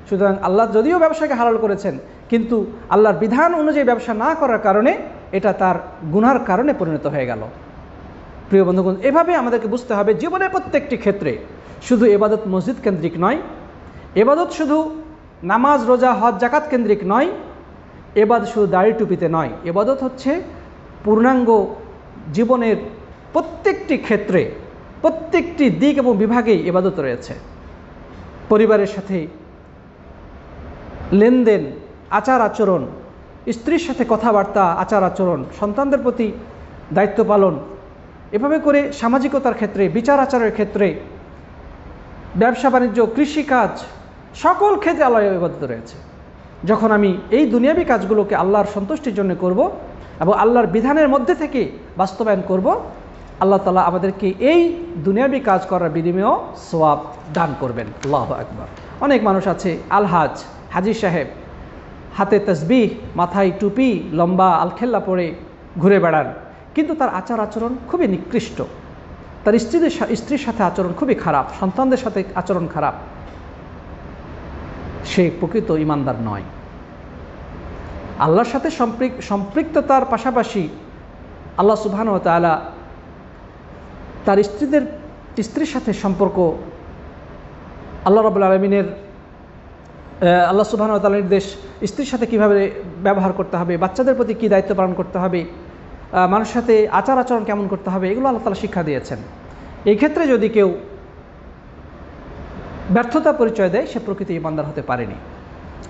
সুতরাং আল্লাহ যদিও ব্যবসাকে হালাল করেছেন, কিন্তু আল্লাহর বিধান অনুযায়ী ব্যবসা না করার কারণে এটা তার গুনার কারণে পরিণত হয়ে গেল। প্রিয় বন্ধুগণ, এভাবে আমাদেরকে বুঝতে হবে জীবনের প্রত্যেকটি ক্ষেত্রে শুধু ইবাদত মসজিদ কেন্দ্রিক নয়, ইবাদত শুধু নামাজ রোজা হজ জাকাত কেন্দ্রিক নয়, ইবাদত শুধু দাড়ি টুপিতে নয়, ইবাদত হচ্ছে পূর্ণাঙ্গ জীবনের প্রত্যেকটি ক্ষেত্রে, প্রত্যেকটি দিক এবং বিভাগেই ইবাদত রয়েছে। পরিবারের সাথে লেনদেন, আচার আচরণ, স্ত্রীর সাথে কথাবার্তা, আচার আচরণ, সন্তানদের প্রতি দায়িত্ব পালন, এভাবে করে সামাজিকতার ক্ষেত্রে, বিচার আচারের ক্ষেত্রে, ব্যবসা বাণিজ্য, কৃষিকাজ, সকল ক্ষেত্রে আল্লাহর ইবাদত রয়েছে। যখন আমি এই দুনিয়াবী কাজগুলোকে আল্লাহর সন্তুষ্টির জন্য করব এবং আল্লাহর বিধানের মধ্যে থেকে বাস্তবায়ন করব, আল্লাহ তাআলা আমাদেরকে এই দুনিয়াবী কাজ করার বিনিময়েও সওয়াব দান করবেন। আল্লাহু আকবার। অনেক মানুষ আছে আলহাজ, হাজী সাহেব, হাতে তাসবিহ, মাথায় টুপি, লম্বা আলখেল্লা পরে ঘুরে বেড়ান, কিন্তু তার আচার আচরণ খুবই নিকৃষ্ট, তার স্ত্রীর সাথে আচরণ খুবই খারাপ, সন্তানদের সাথে আচরণ খারাপ, সে প্রকৃত ইমানদার নয়। আল্লাহর সাথে সম্পৃক্ততার পাশাপাশি আল্লাহ সুবহানাহু ওয়া তাআলা তার স্ত্রীর সাথে সম্পর্ক, আল্লাহ রাব্বুল আলামিনের আল্লাহ সুবহানাহু ওয়া তাআলার নির্দেশ, স্ত্রীর সাথে কীভাবে ব্যবহার করতে হবে, বাচ্চাদের প্রতি কী দায়িত্ব পালন করতে হবে, মানুষের সাথে আচার আচরণ কেমন করতে হবে, এগুলো আল্লাহ তাআলা শিক্ষা দিয়েছেন। এই ক্ষেত্রে যদি কেউ ব্যর্থতা পরিচয় দেয়, সে প্রকৃত ইমানদার হতে পারেনি।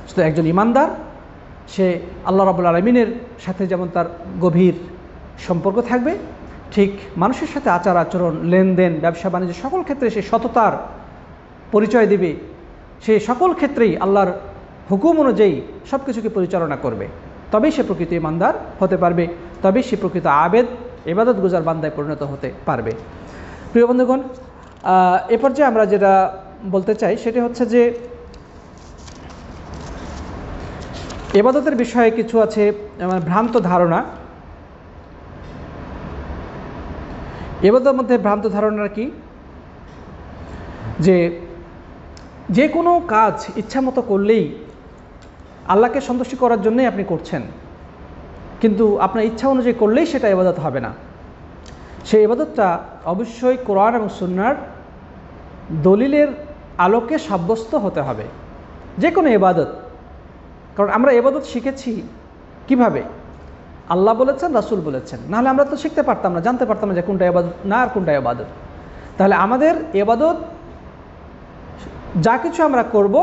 শুধু একজন ইমানদার, সে আল্লাহ রাব্বুল আলামিনের সাথে যেমন তার গভীর সম্পর্ক থাকবে, ঠিক মানুষের সাথে আচার আচরণ, লেনদেন, ব্যবসা বাণিজ্য সকল ক্ষেত্রে সে সততার পরিচয় দিবে, সে সকল ক্ষেত্রেই আল্লাহর হুকুম অনুযায়ী সব কিছুকে পরিচালনা করবে, তবেই সে প্রকৃত ইমানদার হতে পারবে, তবেই সে প্রকৃত আবেদ, ইবাদত গুজার বান্দায় পরিণত হতে পারবে। প্রিয় বন্ধুগণ, এ পর্যায়ে আমরা যেটা বলতে চাই সেটা হচ্ছে যে ইবাদতের বিষয়ে কিছু আছে ভ্রান্ত ধারণা। ইবাদতের মধ্যে ভ্রান্ত ধারণা কি? যে কোনো কাজ ইচ্ছামতো করলেই আল্লাহকে সন্তুষ্টি করার জন্যই আপনি করছেন, কিন্তু আপনার ইচ্ছা অনুযায়ী করলেই সেটা ইবাদত হবে না। সেই ইবাদতটা অবশ্যই কোরআন এবং সুন্নাহর দলিলের আলোকে সাব্যস্ত হতে হবে, যে কোনো ইবাদত। কারণ আমরা ইবাদত শিখেছি কিভাবে? আল্লাহ বলেছেন, রাসূল বলেছেন, নাহলে আমরা তো শিখতে পারতাম না, জানতে পারতাম না যে কোনটা ইবাদত না আর কোনটা ইবাদত। তাহলে আমাদের ইবাদত যা কিছু আমরা করব,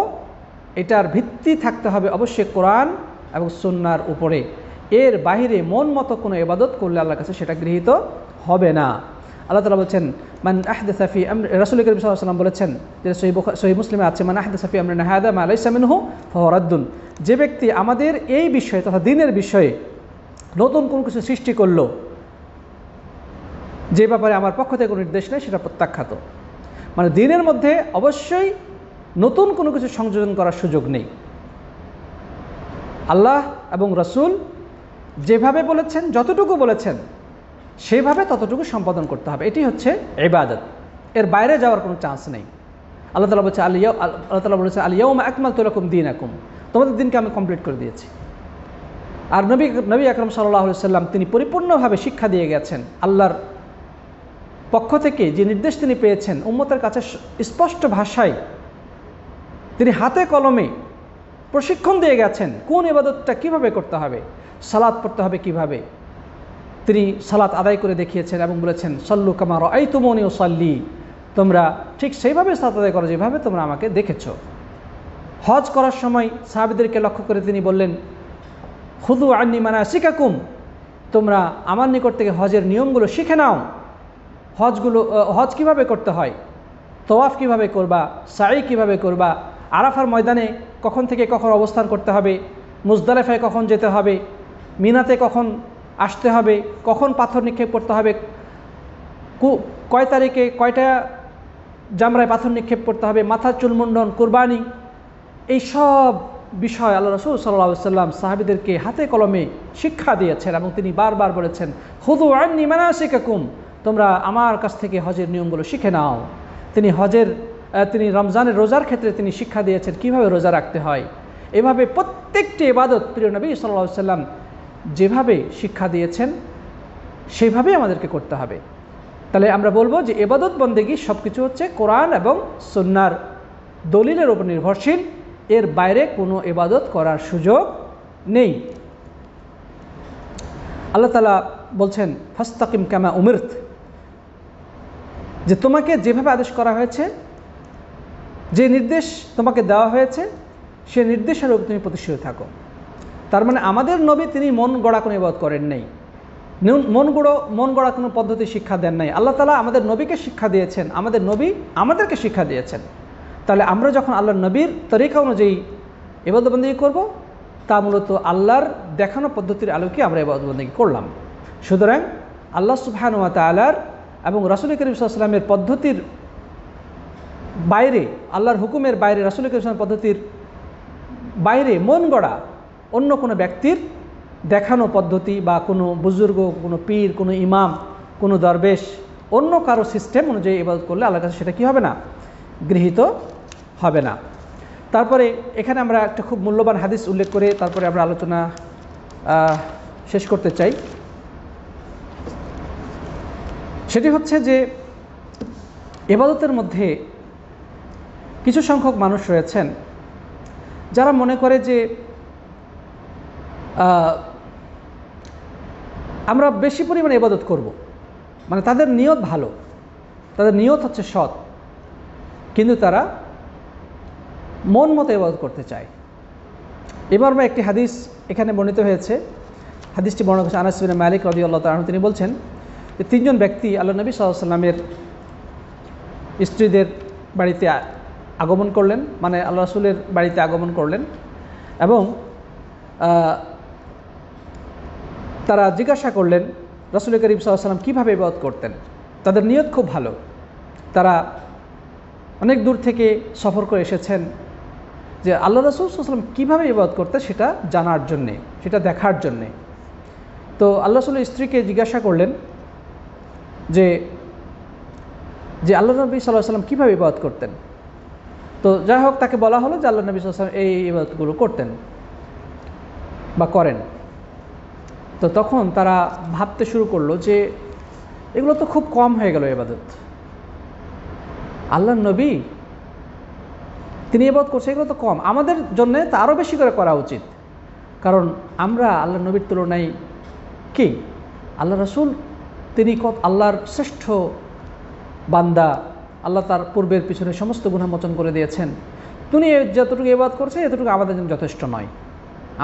এটার ভিত্তি থাকতে হবে অবশ্যই কোরআন এবং সুন্নাহর উপরে। এর বাহিরে মন মতো কোনো ইবাদত করলে আল্লাহর কাছে সেটা গৃহীত হবে না। আল্লাহ তাআলা বলেছেন, মান আহদাসা ফি আমরি, রাসূল করিম সাল্লাল্লাহু আলাইহি ওয়াসাল্লাম বলেছেন, যে সহিহ মুসলিমে আছে, মান আহদাসা ফি আমরিনা হাযা মা লাইসা মিনহু ফাহুয়া রাদ্দুন। যে ব্যক্তি আমাদের এই বিষয়ে তথা দ্বীনের বিষয়ে নতুন কোনো কিছু সৃষ্টি করলো, যে ব্যাপারে আমার পক্ষ থেকে কোনো নির্দেশ নেই, সেটা প্রত্যাখ্যাত। মানে দ্বীনের মধ্যে অবশ্যই নতুন কোনো কিছু সংযোজন করার সুযোগ নেই। আল্লাহ এবং রাসূল যেভাবে বলেছেন, যতটুকু বলেছেন, সেভাবে ততটুকু সম্পাদন করতে হবে। এটি হচ্ছে ইবাদত, এর বাইরে যাওয়ার কোনো চান্স নেই। আল্লাহ তাআলা বলছে, আল্লাহ তাআলা বলেছে, আল ইয়াউমা আকমালতু লাকুম দীনাকুম, তোমাদের দিনকে আমি কমপ্লিট করে দিয়েছি। আর নবী আকরাম সাল্লাল্লাহু আলাইহি ওয়াসাল্লাম তিনি পরিপূর্ণভাবে শিক্ষা দিয়ে গেছেন। আল্লাহর পক্ষ থেকে যে নির্দেশ তিনি পেয়েছেন, উম্মতের কাছে স্পষ্ট ভাষায় তিনি হাতে কলমে প্রশিক্ষণ দিয়ে গেছেন কোন ইবাদতটা কিভাবে করতে হবে, সালাত পড়তে হবে কিভাবে। তিনি সালাত আদায় করে দেখিয়েছেন এবং বলেছেন, সল্লু কামা রাআইতুমুনি উসাল্লি, তোমরা ঠিক সেইভাবে সালাত আদায় করো যেভাবে তোমরা আমাকে দেখেছো। হজ করার সময় সাহাবীদেরকে লক্ষ্য করে তিনি বললেন, খুযু আন্নী মানাসিকাকুম, তোমরা আমার নিকট থেকে হজের নিয়মগুলো শিখে নাও। হজ কিভাবে করতে হয়, তওয়াফ কিভাবে করবা, সাই কিভাবে করবা, আরাফার ময়দানে কখন থেকে কখন অবস্থান করতে হবে, মুজদালিফায় কখন যেতে হবে, মিনাতে কখন আসতে হবে, কখন পাথর নিক্ষেপ করতে হবে, কয় তারিখে কয়টা জামরায় পাথর নিক্ষেপ করতে হবে, মাথার চুল মুন্ডন, কুরবানি, এই সব বিষয় আল্লাহ রাসূল সাল্লাল্লাহু আলাইহি ওয়াসাল্লাম সাহাবীদেরকে হাতে কলমে শিক্ষা দিয়েছেন এবং তিনি বারবার বলেছেন, খুযু আন্নী মানাসিকাকুম, তোমরা আমার কাছ থেকে হজের নিয়মগুলো শিখে নাও। তিনি রমজানের রোজার ক্ষেত্রে তিনি শিক্ষা দিয়েছেন কিভাবে রোজা রাখতে হয়। এভাবে প্রত্যেকটি ইবাদত প্রিয় নবী সাল্লাল্লাহু আলাইহি ওয়াসাল্লাম যেভাবে শিক্ষা দিয়েছেন সেভাবেই আমাদেরকে করতে হবে। তাহলে আমরা বলবো যে ইবাদত বন্দেগী সব কিছু হচ্ছে কোরআন এবং সুন্নাহর দলিলের উপর নির্ভরশীল, এর বাইরে কোনো ইবাদত করার সুযোগ নেই। আল্লাহ তাআলা বলছেন, ফাস্তাকিম কামা উমিরত, যে তোমাকে যেভাবে আদেশ করা হয়েছে, যে নির্দেশ তোমাকে দেওয়া হয়েছে, সে নির্দেশের উপর তুমি প্রতিষ্ঠিত থাকো। তার মানে আমাদের নবী তিনি মন গড়া কোনো ইবাদত করেন নাই, মন গড়া কোনো পদ্ধতি শিক্ষা দেন নাই। আল্লাহ তাআলা আমাদের নবীকে শিক্ষা দিয়েছেন, আমাদের নবী আমাদেরকে শিক্ষা দিয়েছেন। তাহলে আমরা যখন আল্লাহর নবীর তরিকা অনুযায়ী ইবাদতবন্দেগী করব, তা মূলত আল্লাহর দেখানো পদ্ধতির আলোকে আমরা ইবাদতবন্দেগী করলাম। সুতরাং আল্লাহ সুবহানাহু ওয়া তাআলার এবং রাসূল করিম সাল্লাল্লাহু আলাইহি ওয়াসাল্লামের পদ্ধতির বাইরে, আল্লাহর হুকুমের বাইরে, রাসূল করিম সাল্লাল্লাহু আলাইহি ওয়াসাল্লামের পদ্ধতির বাইরে মন গড়া অন্য কোনো ব্যক্তির দেখানো পদ্ধতি বা কোনো বুজুর্গ, কোনো পীর, কোনো ইমাম, কোনো দরবেশ, অন্য কারো সিস্টেম অনুযায়ী ইবাদত করলে আল্লাহর কাছে সেটা কি হবে না? গৃহীত হবে না। তারপরে এখানে আমরা একটা খুব মূল্যবান হাদিস উল্লেখ করে তারপরে আমরা আলোচনা শেষ করতে চাই। সেটি হচ্ছে যে ইবাদতের মধ্যে কিছু সংখ্যক মানুষ রয়েছেন যারা মনে করে যে আমরা বেশি পরিমাণে ইবাদত করব, মানে তাদের নিয়ত ভালো, তাদের নিয়ত হচ্ছে সৎ, কিন্তু তারা মন মতো ইবাদত করতে চায়। এবার একটি হাদিস এখানে বর্ণিত হয়েছে। হাদিসটি বর্ণনা করেছেন আনাস বিন মালিক রাদিয়াল্লাহু তাআলা আনহু। তিনি বলছেন যে তিনজন ব্যক্তি আল্লাহ নবী সাল্লাল্লাহু আলাইহি ওয়াসাল্লামের স্ত্রীদের বাড়িতে আগমন করলেন, মানে আল্লাহ রাসূলের বাড়িতে আগমন করলেন এবং তারা জিজ্ঞাসা করলেন রাসূল করিম সাল্লাল্লাহু আলাইহি ওয়াসাল্লাম কীভাবে ইবাদত করতেন। তাদের নিয়ত খুব ভালো, তারা অনেক দূর থেকে সফর করে এসেছেন যে আল্লাহ রাসূল সাল্লাল্লাহু আলাইহি ওয়াসাল্লাম কীভাবে ইবাদত করতেন সেটা জানার জন্যে, সেটা দেখার জন্যে। তো আল্লাহ রাসূলের স্ত্রীকে জিজ্ঞাসা করলেন যে আল্লাহ নবী সাল্লাল্লাহু আলাইহি ওয়াসাল্লাম কীভাবে ইবাদত করতেন। তো যাই হোক, তাকে বলা হলো যে আল্লাহ নবী সাল্লাল্লাহু আলাইহি ওয়াসাল্লাম এই ইবাদতগুলো করতেন বা করেন। তো তখন তারা ভাবতে শুরু করলো যে এগুলো তো খুব কম হয়ে গেল ইবাদত, আল্লাহর নবী তিনি ইবাদত করছে, এগুলো তো কম, আমাদের জন্য তা আরও বেশি করে করা উচিত। কারণ আমরা আল্লাহর নবীর তুলনায় কি, আল্লাহ রাসূল তিনি আল্লাহর শ্রেষ্ঠ বান্দা, আল্লাহ তার পূর্বের পিছনে সমস্ত গুনাহ মোচন করে দিয়েছেন, তিনি যতটুকু ইবাদত করছে এতটুকু আমাদের জন্য যথেষ্ট নয়,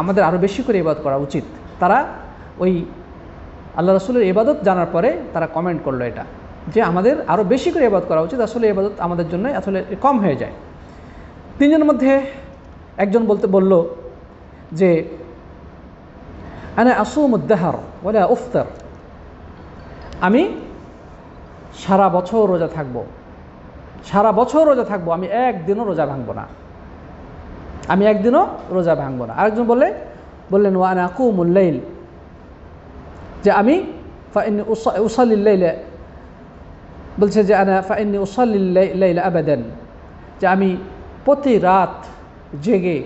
আমাদের আরও বেশি করে ইবাদত করা উচিত। তারা ওই আল্লাহ রাসূলের ইবাদত জানার পরে তারা কমেন্ট করলো এটা, যে আমাদের আরও বেশি করে ইবাদত করা উচিত, আসলে ইবাদত আমাদের জন্য আসলে কম হয়ে যায়। তিনজনের মধ্যে একজন বলল যে আনা আসুমুদ দাহর ওয়ালা উফতার, আমি সারা বছর রোজা থাকব, সারা বছর রোজা থাকবো, আমি একদিনও রোজা ভাঙবো না, আমি একদিনও রোজা ভাঙবো না। আরেকজন বললেন ওয়া আনা আকুমুল লাইল, যে আমি ফাইন্নী উসাল্লিল লাইলা, বলছে যে আনা ফাইন্নী উসাল্লিল লাইলা আবাদান, যে আমি প্রতি রাত জেগে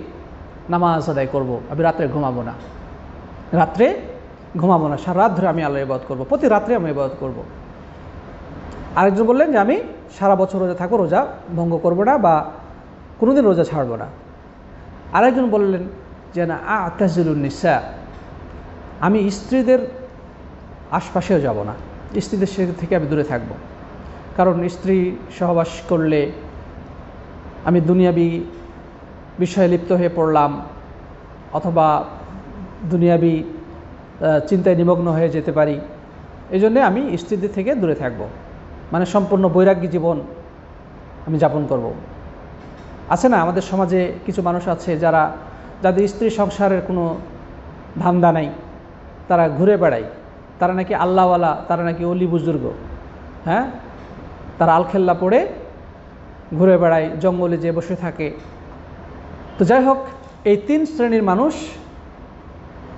নামাজ আদায় করব, আমি রাত্রে ঘুমাবো না, রাত্রে ঘুমাবো না, সারা রাত ধরে আমি আল্লাহর ইবাদত করব, প্রতি রাত্রে আমি ইবাদত করব। আরেকজন বললেন যে আমি সারা বছর রোজা থাকবো, রোজা ভঙ্গ করব না বা কোনোদিন রোজা ছাড়বো না। আরেকজন বললেন যে না আতাজিলুন নিসা, আমি স্ত্রীদের আশপাশেও যাব না, স্ত্রীদের থেকে আমি দূরে থাকব, কারণ স্ত্রী সহবাস করলে আমি দুনিয়াবি বিষয়ে লিপ্ত হয়ে পড়লাম অথবা দুনিয়াবি চিন্তায় নিমগ্ন হয়ে যেতে পারি, এই জন্যে আমি স্ত্রীদের থেকে দূরে থাকব, মানে সম্পূর্ণ বৈরাগ্যী জীবন আমি যাপন করব। আছে না আমাদের সমাজে কিছু মানুষ আছে যাদের স্ত্রী সংসারের কোনো ধান্দা নাই, তারা ঘুরে বেড়ায়, তারা নাকি আল্লাহওয়ালা, তারা নাকি অলি বুজুর্গ, হ্যাঁ, তারা আলখেল্লা পড়ে ঘুরে বেড়ায়, জঙ্গলে যেয়ে বসে থাকে। তো যাই হোক, এই তিন শ্রেণীর মানুষ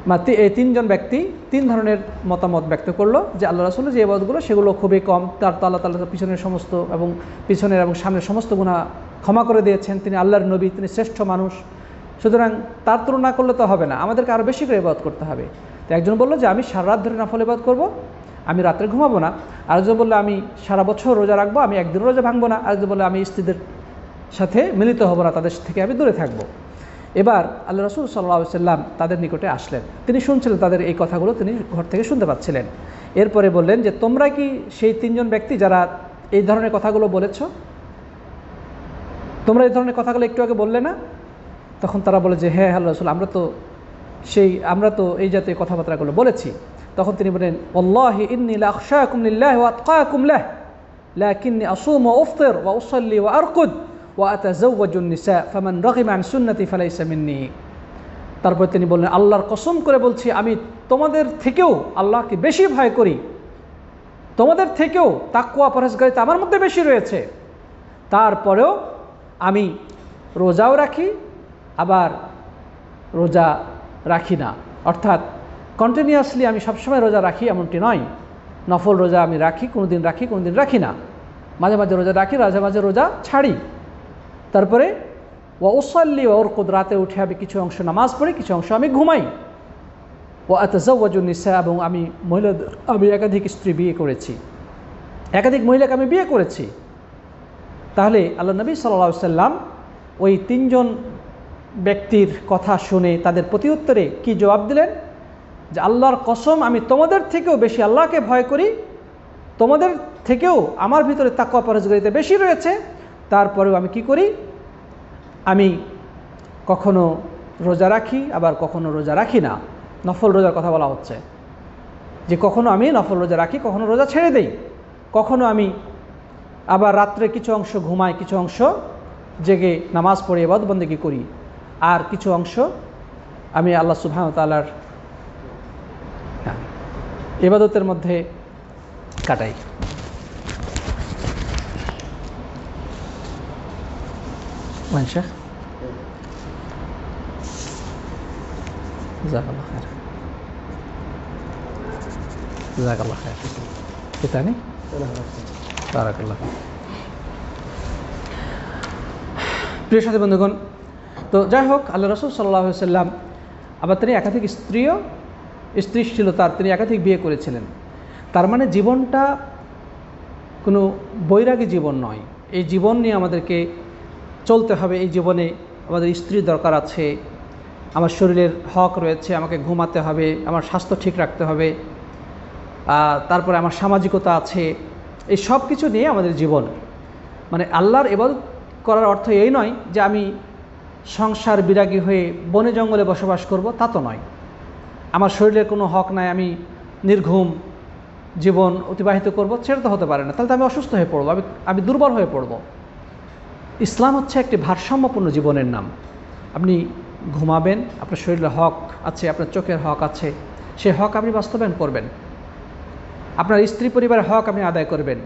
বা এই তিনজন ব্যক্তি তিন ধরনের মতামত ব্যক্ত করলো যে আল্লাহ রাসূলের যে ইবাদতগুলো সেগুলো খুবই কম, তার তো আল্লাহ তাআলা পিছনের এবং সামনের সমস্ত গুনাহ ক্ষমা করে দিয়েছেন, তিনি আল্লাহর নবী, তিনি শ্রেষ্ঠ মানুষ, সুতরাং তার তুলনা করলে তো হবে না, আমাদেরকে আরও বেশি করে ইবাদত করতে হবে। তো একজন বললো যে আমি সারা রাত ধরে নফল ইবাদত করব, আমি রাত্রে ঘুমাবো না। আরেকজন বললো আমি সারা বছর রোজা রাখবো, আমি একদিন রোজা ভাঙবো না। আরেকজন বললো আমি স্ত্রীদের সাথে মিলিত হব না, তাদের থেকে আমি দূরে থাকবো। এবার আল্লাহ রাসূল সাল্লাল্লাহু আলাইহি ওয়াসাল্লাম তাদের নিকটে আসলেন, তিনি শুনছিলেন তাদের এই কথাগুলো, তিনি ঘর থেকে শুনতে পাচ্ছিলেন। এরপরে বললেন যে তোমরা কি সেই তিনজন ব্যক্তি যারা এই ধরনের কথাগুলো বলেছ, তোমরা এই ধরনের কথাগুলো একটু আগে বললে না? তখন তারা বলে যে হ্যাঁ আল্লাহ রাসূল, আমরা তো এই জাতীয় কথাবার্তাগুলো বলেছি। তখন তিনি বলেন ওয়াল্লাহি ইন্নী লাআখশাকুম লিল্লাহি ওয়া আতকাকুম লাহ লাকিন্নী আসুমু ওয়া আফতির ওয়া উসাল্লি ওয়া আরকুদ ওয়া আতাযাওয়াজুন নিসা ফামান রাগিবা আন সুন্নতি ফালাইসা মিন্নি। তারপর তিনি বললেন, আল্লাহর কসম করে বলছি, আমি তোমাদের থেকেও আল্লাহকে বেশি ভয় করি, তোমাদের থেকেও তাকওয়া পরহেজগারিতা আমার মধ্যে বেশি রয়েছে, তারপরেও আমি রোজাও রাখি, আবার রোজা রাখি না। অর্থাৎ কন্টিনিউয়াসলি আমি সবসময় রোজা রাখি এমনটি নয়। নফল রোজা আমি রাখি, কোনো দিন রাখি, কোনো দিন রাখি না, মাঝে মাঝে রোজা রাখি, মাঝে মাঝে রোজা ছাড়ি। তারপরে ওয়া উসাল্লি ওয়া উরকুদ, রাতে উঠে আমি কিছু অংশ নামাজ পড়ি, কিছু অংশ আমি ঘুমাই। ওয়া আতাযাওয়াজুন নিসা, এবং আমি একাধিক স্ত্রী বিয়ে করেছি, একাধিক মহিলাকে আমি বিয়ে করেছি। তাহলে আল্লাহ নবী সাল্লাল্লাহু আলাইহি সাল্লাম ওই তিনজন ব্যক্তির কথা শুনে তাদের প্রতি উত্তরে কি জবাব দিলেন? যে আল্লাহর কসম, আমি তোমাদের থেকেও বেশি আল্লাহকে ভয় করি, তোমাদের থেকেও আমার ভিতরে তাকওয়া পরহেজগারিতা বেশি রয়েছে, তারপরেও আমি কি করি? আমি কখনো রোজা রাখি, আবার কখনো রোজা রাখি না। নফল রোজার কথা বলা হচ্ছে, যে কখনো আমি নফল রোজা রাখি, কখনো রোজা ছেড়ে দেই, কখনো আমি আবার রাত্রে কিছু অংশ ঘুমাই, কিছু অংশ জেগে নামাজ পড়ে ইবাদত বন্দেগী করি, আর কিছু অংশ আমি আল্লাহ সুবহানাহু ওয়া তাআলার ইবাদতের মধ্যে কাটাই। শেখ জাযাকাল্লাহ খায়র, জাযাকাল্লাহ খায়র। কিতানি বারাকাল্লাহ। প্রিয় সাথী বন্ধুগণ, তো যাই হোক, আল্লাহ রাসূল সাল্লাল্লাহু আলাইহি সাল্লাম আবার তিনি একাধিক স্ত্রী ছিল তার, তিনি একাধিক বিয়ে করেছিলেন। তার মানে জীবনটা কোনো বৈরাগী জীবন নয়। এই জীবন নিয়ে আমাদেরকে চলতে হবে। এই জীবনে আমাদের স্ত্রীর দরকার আছে, আমার শরীরের হক রয়েছে, আমাকে ঘুমাতে হবে, আমার স্বাস্থ্য ঠিক রাখতে হবে, তারপরে আমার সামাজিকতা আছে। এই সব কিছু নিয়ে আমাদের জীবন। মানে আল্লাহর ইবাদত করার অর্থ এই নয় যে আমি সংসার বিরাগী হয়ে বনে জঙ্গলে বসবাস করব, তা তো নয়। আমার শরীরের কোনো হক নাই, আমি নির্ঘুম জীবন অতিবাহিত করব, সেটা তো হতে পারে না। তাহলে তো আমি অসুস্থ হয়ে পড়ব, আমি দুর্বল হয়ে পড়ব। ইসলাম হচ্ছে একটি ভারসাম্যপূর্ণ জীবনের নাম। আপনি ঘুমাবেন, আপনার শরীরের হক আছে, আপনার চোখের হক আছে, সেই হক আপনি বাস্তবায়ন করবেন। আপনার স্ত্রী পরিবারের হক আপনি আদায় করবেন।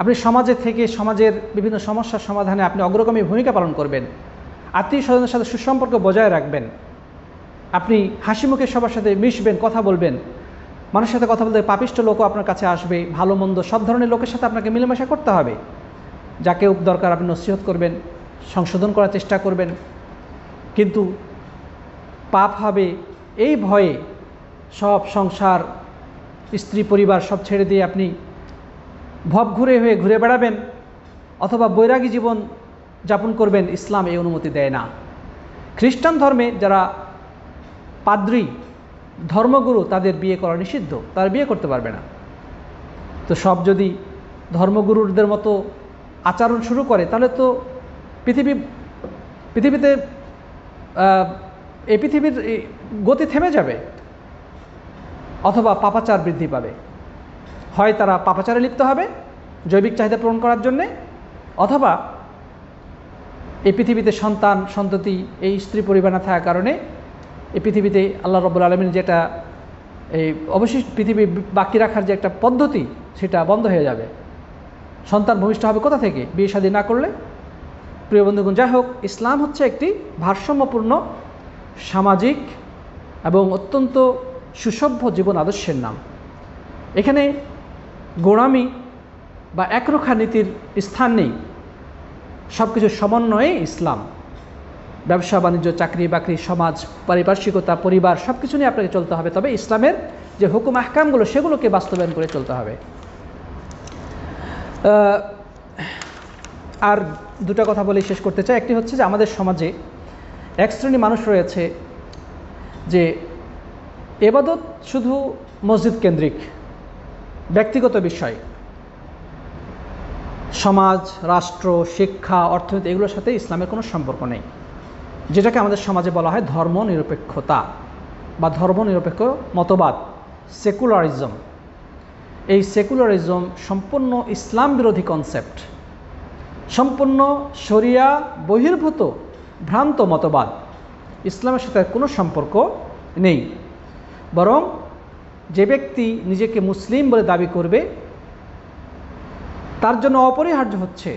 আপনি সমাজে থেকে সমাজের বিভিন্ন সমস্যার সমাধানে আপনি অগ্রগামী ভূমিকা পালন করবেন। আত্মীয় স্বজনের সাথে সুসম্পর্ক বজায় রাখবেন। আপনি হাসি মুখে সবার সাথে মিশবেন, কথা বলবেন। মানুষের সাথে কথা বলতে পাপিষ্ঠ লোকও আপনার কাছে আসবে, ভালো মন্দ সব ধরনের লোকের সাথে আপনাকে মিলেমিশা করতে হবে। যাকে দরকার আপনি নসিহত করবেন, সংশোধন করার চেষ্টা করবেন। কিন্তু পাপ হবে এই ভয়ে সব সংসার, স্ত্রী পরিবার সব ছেড়ে দিয়ে আপনি ভব ঘুরে বেড়াবেন অথবা বৈরাগী জীবন যাপন করবেন, ইসলাম এই অনুমতি দেয় না। খ্রিস্টান ধর্মে যারা পাদ্রী, ধর্মগুরু, তাদের বিয়ে করা নিষিদ্ধ, তারা বিয়ে করতে পারবে না। তো সব যদি ধর্মগুরুদের মতো আচরণ শুরু করে, তাহলে তো পৃথিবীতে এই পৃথিবীর গতি থেমে যাবে, অথবা পাপাচার বৃদ্ধি পাবে। হয় তারা পাপাচারে লিপ্ত হবে জৈবিক চাহিদা পূরণ করার জন্যে, অথবা এই পৃথিবীতে সন্ততি, এই স্ত্রী পরিবার না থাকার কারণে এই পৃথিবীতে আল্লাহ রাব্বুল আলামিন যেটা এই অবশিষ্ট পৃথিবী বাকি রাখার যে একটা পদ্ধতি, সেটা বন্ধ হয়ে যাবে। সন্তান ভূমিষ্ঠ হবে কোথা থেকে? বিয়ে শাদী না করলে। প্রিয় বন্ধুগণ, যাই হোক, ইসলাম হচ্ছে একটি ভারসাম্যপূর্ণ সামাজিক এবং অত্যন্ত সুসভ্য জীবন আদর্শের নাম। এখানে গোঁড়ামি বা একরোখা নীতির স্থান নেই। সব কিছু সমন্বয়ে ইসলাম। ব্যবসা বাণিজ্য, চাকরি বাকরি, সমাজ, পারিপার্শ্বিকতা, পরিবার সব কিছু নিয়ে আপনাকে চলতে হবে। তবে ইসলামের যে হুকুম আহকামগুলো, সেগুলোকে বাস্তবায়ন করে চলতে হবে। আর দুটো কথা বলে শেষ করতে চাই। একটি হচ্ছে যে আমাদের সমাজে এক শ্রেণী মানুষ রয়েছে যে ইবাদত শুধু মসজিদ কেন্দ্রিক, ব্যক্তিগত বিষয়। সমাজ, রাষ্ট্র, শিক্ষা, অর্থনীতি এগুলোর সাথে ইসলামের কোনো সম্পর্ক নেই। যেটাকে আমাদের সমাজে বলা হয় ধর্মনিরপেক্ষতা বা ধর্মনিরপেক্ষ মতবাদ, সেকুলারিজম। এই সেকুলারিজম সম্পূর্ণ ইসলাম বিরোধী কনসেপ্ট। সম্পূর্ণ শরিয়া বহির্ভূত ভ্রান্ত মতবাদ, ইসলামের সাথে কোনো সম্পর্ক নেই। বরং যে ব্যক্তি নিজেকে মুসলিম বলে দাবি করবে তার জন্য অপরিহার্য হচ্ছে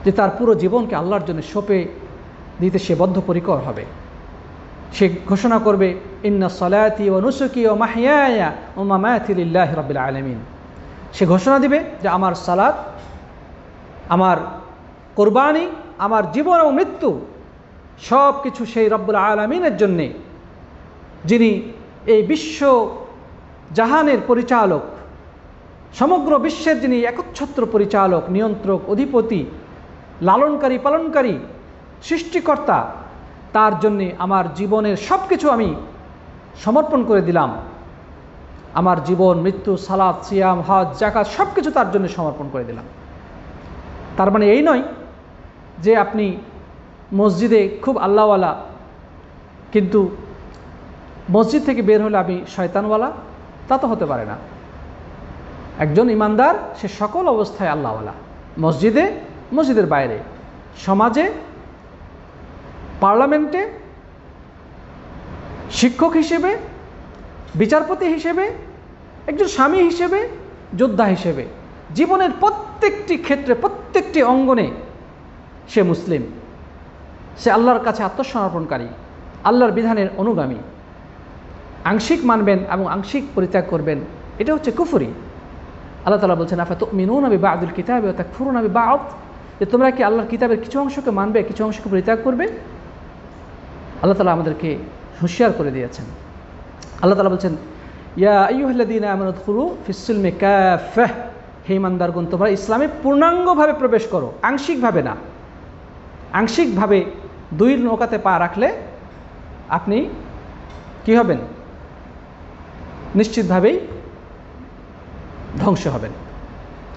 যে তার পুরো জীবনকে আল্লাহর জন্য সঁপে দিতে সে বদ্ধপরিকর হবে। সে ঘোষণা করবে ইন্না সলাতি ওয়া নুসুকি ওয়া মাহইয়ায়া ওয়া মামাতি লিল্লাহি রাব্বিল আলামিন। সে ঘোষণা দিবে যে আমার সালাত, আমার কোরবানি, আমার জীবন ও মৃত্যু সব কিছু সেই রব্বুল আলামিনের জন্যে, যিনি এই বিশ্ব জাহানের পরিচালক, সমগ্র বিশ্বের যিনি একচ্ছত্র পরিচালক, নিয়ন্ত্রক, অধিপতি, লালনকারী, পালনকারী, সৃষ্টিকর্তা, তার জন্যে আমার জীবনের সব কিছু আমি সমর্পণ করে দিলাম। আমার জীবন, মৃত্যু, সালাত, সিয়াম, হজ, যাকাত সব কিছু তার জন্য সমর্পণ করে দিলাম। তার মানে এই নয় যে আপনি মসজিদে খুব আল্লাহওয়ালা, কিন্তু মসজিদ থেকে বের হলে আমি শয়তানওয়ালা, তা তো হতে পারে না। একজন ইমানদার সে সকল অবস্থায় আল্লাহওয়ালা, মসজিদে, মসজিদের বাইরে, সমাজে, পার্লামেন্টে, শিক্ষক হিসেবে, বিচারপতি হিসেবে, একজন স্বামী হিসেবে, যোদ্ধা হিসেবে, জীবনের প্রত্যেকটি ক্ষেত্রে, প্রত্যেকটি অঙ্গনে সে মুসলিম। সে আল্লাহর কাছে আত্মসমর্পণকারী, আল্লাহর বিধানের অনুগামী। আংশিক মানবেন এবং আংশিক পরিত্যাগ করবেন, এটা হচ্ছে কুফরি। আল্লাহ তাআলা বলছেন আফাতুমিনুনা বিবা'দিল কিতাবি ওয়া তাকফুরুনা বিবা'দ, যে তোমরা কি আল্লাহর কিতাবের কিছু অংশকে মানবে, কিছু অংশকে পরিত্যাগ করবে? আল্লাহ তাআলা আমাদেরকে হুঁশিয়ার করে দিয়েছেন। আল্লাহ তাআলা বলছেন ইয়া আইয়ুহাল্লাযীনা আমানু উদখুলু ফিস-সিলমি কাফাহ, হে ঈমানদারগণ তোমরা ইসলামে পূর্ণাঙ্গভাবে প্রবেশ করো, আংশিকভাবে না। আংশিকভাবে দুই নৌকাতে পা রাখলে আপনি কি হবেন? নিশ্চিতভাবেই ধ্বংস হবেন।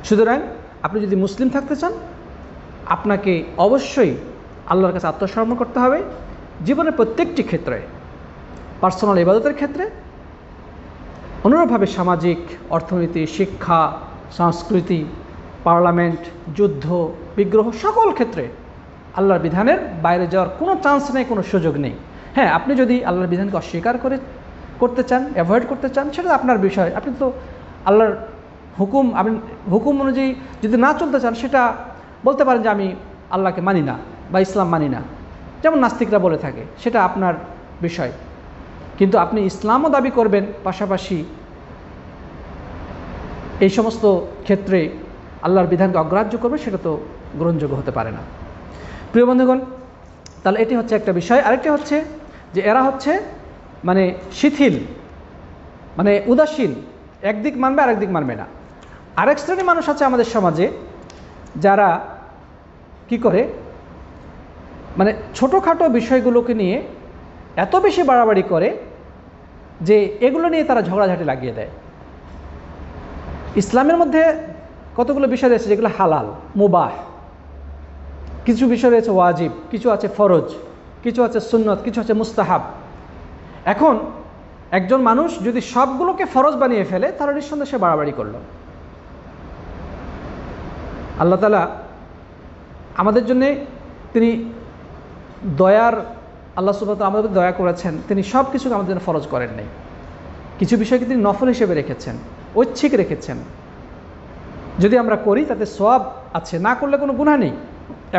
সুতরাং আপনি যদি মুসলিম থাকতে চান, আপনাকে অবশ্যই আল্লাহর কাছে আত্মসমর্পণ করতে হবে জীবনের প্রত্যেকটি ক্ষেত্রে, পার্সোনাল ইবাদতের ক্ষেত্রে, অনুরূপভাবে সামাজিক, অর্থনীতি, শিক্ষা, সংস্কৃতি, পার্লামেন্ট, যুদ্ধ, বিগ্রহ, সকল ক্ষেত্রে আল্লাহর বিধানের বাইরে যাওয়ার কোনো চান্স নেই, কোনো সুযোগ নেই। হ্যাঁ, আপনি যদি আল্লাহর বিধানকে অস্বীকার করতে চান, অ্যাভয়েড করতে চান, সেটা আপনার বিষয়। আপনি তো আল্লাহর হুকুম অনুযায়ী যদি না চলতে চান, সেটা বলতে পারেন যে আমি আল্লাহকে মানি না বা ইসলাম মানি না, যেমন নাস্তিকরা বলে থাকে, সেটা আপনার বিষয়। কিন্তু আপনি ইসলামও দাবি করবেন, পাশাপাশি এই সমস্ত ক্ষেত্রে আল্লাহর বিধানকে অগ্রাহ্য করবে, সেটা তো গ্রহণযোগ্য হতে পারে না। প্রিয় বন্ধুগণ, তাহলে এটি হচ্ছে একটা বিষয়। আরেকটি হচ্ছে যে এরা হচ্ছে মানে শিথিল, মানে উদাসীন, একদিক মানবে আরেক দিক মানবে না। আরেক শ্রেণীর মানুষ আছে আমাদের সমাজে যারা কি করে, মানে ছোটোখাটো বিষয়গুলোকে নিয়ে এত বেশি বাড়াবাড়ি করে যে এগুলো নিয়ে তারা ঝগড়াঝাটি লাগিয়ে দেয়। ইসলামের মধ্যে কতগুলো বিষয় রয়েছে যেগুলো হালাল, মুবাহ, কিছু বিষয় রয়েছে ওয়াজিব, কিছু আছে ফরজ, কিছু আছে সুন্নত, কিছু আছে মুস্তাহাব। এখন একজন মানুষ যদি সবগুলোকে ফরজ বানিয়ে ফেলে, তাহলে নিঃসন্দেহে সে বাড়াবাড়ি করল। আল্লাহ তাআলা আমাদের জন্যে তিনি দয়ার, আল্লাহ সুবহানাহু ওয়া তাআলা আমাদের দয়া করেছেন, তিনি সব কিছুকে আমাদের জন্য ফরজ করেন নাই। কিছু বিষয়কে তিনি নফল হিসেবে রেখেছেন, ঐচ্ছিক রেখেছেন। যদি আমরা করি তাতে সওয়াব আছে, না করলে কোনো গুনাহ নেই।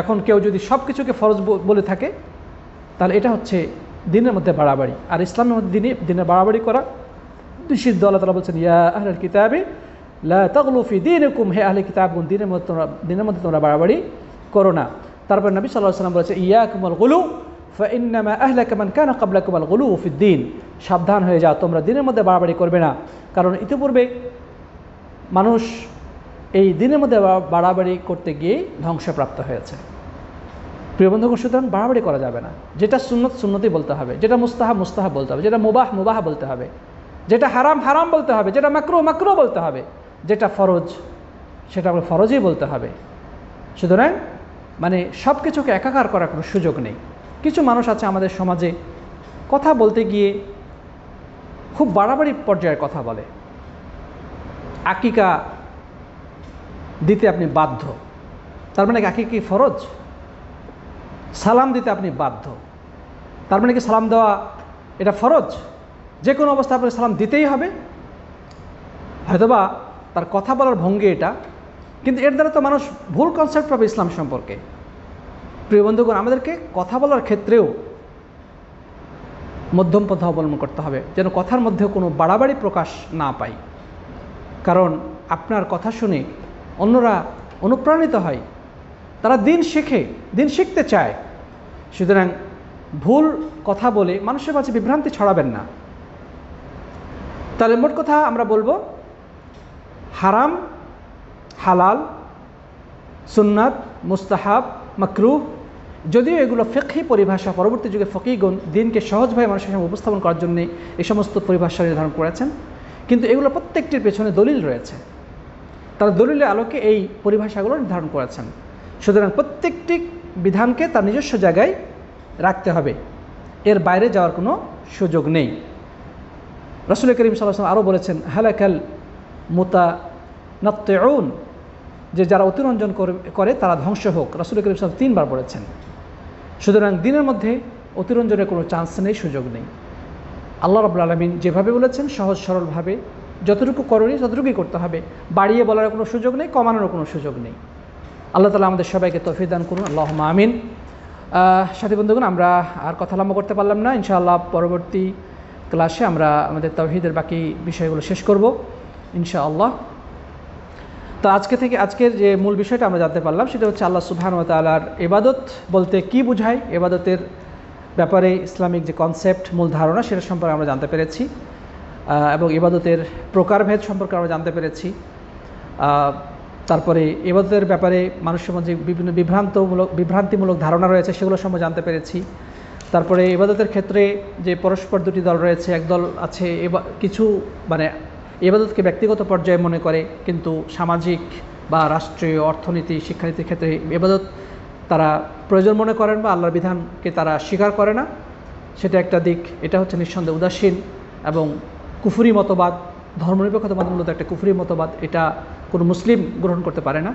এখন কেউ যদি সব কিছুকে ফরজ বলে থাকে, তাহলে এটা হচ্ছে দিনের মধ্যে বাড়াবাড়ি। আর ইসলামের মধ্যে দিনে বাড়াবাড়ি করা নিষিদ্ধ। আল্লাহ তাআলা বলছেন ইয়া আহলাল কিতাবি লা তাগলু ফি দীনিকুম, হে আহলে কিতাবগণ দিনের মধ্যে তোমরা বাড়াবাড়ি করো না। তারপর নবী সাল্লাল্লাহু আলাইহি ওয়াসাল্লাম বলেছেন ইয়াকুমুল গুলু ফাইন্নামা আহলাকা মান কানা ক্বাবলাকুমুল গুলু ফিদ্দীন, সাবধান হয়ে যাও, তোমরা দিনের মধ্যে বাড়াবাড়ি করবে না, কারণ ইতিপূর্বে মানুষ এই দিনের মধ্যে বাড়াবাড়ি করতে গিয়ে ধ্বংসপ্রাপ্ত হয়েছে। প্রিয় বন্ধুগণ, সুতরাং বাড়াবাড়ি করা যাবে না। যেটা সুন্নত সুন্নতই বলতে হবে, যেটা মুস্তাহাব মুস্তাহাব বলতে হবে, যেটা মুবাহ মুবাহ বলতে হবে, যেটা হারাম হারাম বলতে হবে, যেটা মাকরুহ মাকরুহ বলতে হবে, যেটা ফরজ সেটা ফরজই বলতে হবে। সুতরাং মানে সব কিছুকে একাকার করার কোনো সুযোগ নেই। কিছু মানুষ আছে আমাদের সমাজে কথা বলতে গিয়ে খুব বাড়াবাড়ি পর্যায়ের কথা বলে। আকিকা দিতে আপনি বাধ্য, তার মানে আকিকা কি ফরজ? সালাম দিতে আপনি বাধ্য, তার মানে কি সালাম দেওয়া এটা ফরজ? যে কোনো অবস্থায় আপনাকে সালাম দিতেই হবে? হয়তোবা তার কথা বলার ভঙ্গি এটা, কিন্তু এর দ্বারা তো মানুষ ভুল কনসেপ্ট পাবে ইসলাম সম্পর্কে। প্রিয় বন্ধুগণ, আমাদেরকে কথা বলার ক্ষেত্রেও মধ্যম পন্থা অবলম্বন করতে হবে, যেন কথার মধ্যে কোনো বাড়াবাড়ি প্রকাশ না পাই। কারণ আপনার কথা শুনে অন্যরা অনুপ্রাণিত হয়, তারা দিন শেখে, দিন শিখতে চায়। সুতরাং ভুল কথা বলে মানুষের মাঝে বিভ্রান্তি ছড়াবেন না। তাহলে মোট কথা আমরা বলবো, হারাম, হালাল, সুন্নাত, মুস্তাহাব, মাকরুহ, যদিও এগুলো ফিকহি পরিভাষা, পরবর্তী যুগে ফকিহগণ দিনকে সহজভাবে মানুষের সামনে উপস্থাপন করার জন্য এই সমস্ত পরিভাষা নির্ধারণ করেছেন, কিন্তু এগুলো প্রত্যেকটির পেছনে দলিল রয়েছে। তারা দলিলের আলোকে এই পরিভাষাগুলো নির্ধারণ করেছেন। সুতরাং প্রত্যেকটি বিধানকে তার নিজস্ব জায়গায় রাখতে হবে, এর বাইরে যাওয়ার কোনো সুযোগ নেই। রাসূল করিম সাল্লাল্লাহু আলাইহি ওয়াসাল্লাম আরও বলেছেন, হালাকাল মুতানাত্তিউন, যে যারা অতিরঞ্জন করে তারা ধ্বংস হোক। রাসূল করিম সাল্লাল্লাহু আলাইহি ওয়াসাল্লাম 3 বার বলেছেন। সুতরাং দিনের মধ্যে অতিরঞ্জনের কোনো চান্স নেই, সুযোগ নেই। আল্লাহ রাব্বুল আলামিন যেভাবে বলেছেন সহজ সরলভাবে যতটুকু করণীয় ততটুকুই করতে হবে, বাড়িয়ে বলার কোনো সুযোগ নেই, কমানোর কোনো সুযোগ নেই। আল্লাহ তাআলা আমাদের সবাইকে তৌফিক দান করুন, আল্লাহুম্মা আমিন। সাথী বন্ধুগণ, আমরা আর কথা লম্বা করতে পারলাম না। ইনশাআল্লাহ পরবর্তী ক্লাসে আমরা আমাদের তাওহীদের বাকি বিষয়গুলো শেষ করব ইনশাআল্লাহ। তো আজকের যে মূল বিষয়টা আমরা জানতে পারলাম সেটা হচ্ছে আল্লাহ সুবহানাহু ওয়া তাআলার ইবাদত বলতে কি বোঝায়, ইবাদতের ব্যাপারে ইসলামিক যে কনসেপ্ট, মূল ধারণা, সেটা সম্পর্কে আমরা জানতে পেরেছি, এবং ইবাদতের প্রকারভেদ সম্পর্কে আমরা জানতে পেরেছি। তারপরে ইবাদতের ব্যাপারে মানুষের মধ্যে বিভিন্ন বিভ্রান্তিমূলক ধারণা রয়েছে, সেগুলো সম্পর্কে জানতে পেরেছি। তারপরে ইবাদতের ক্ষেত্রে যে পরস্পর দুটি দল রয়েছে, একদল আছে কিছু ইবাদতকে ব্যক্তিগত পর্যায়ে মনে করে, কিন্তু সামাজিক বা রাষ্ট্রীয় অর্থনীতি, শিক্ষানীতির ক্ষেত্রে ইবাদত তারা প্রয়োজন মনে করেন বা আল্লাহর বিধানকে তারা স্বীকার করে না, সেটা একটা দিক। এটা হচ্ছে নিঃসন্দেহে উদাসীন এবং কুফরি মতবাদ, ধর্মনিরপেক্ষতাবাদ মূলত একটা কুফরি মতবাদ। এটা কোনো মুসলিম গ্রহণ করতে পারে না,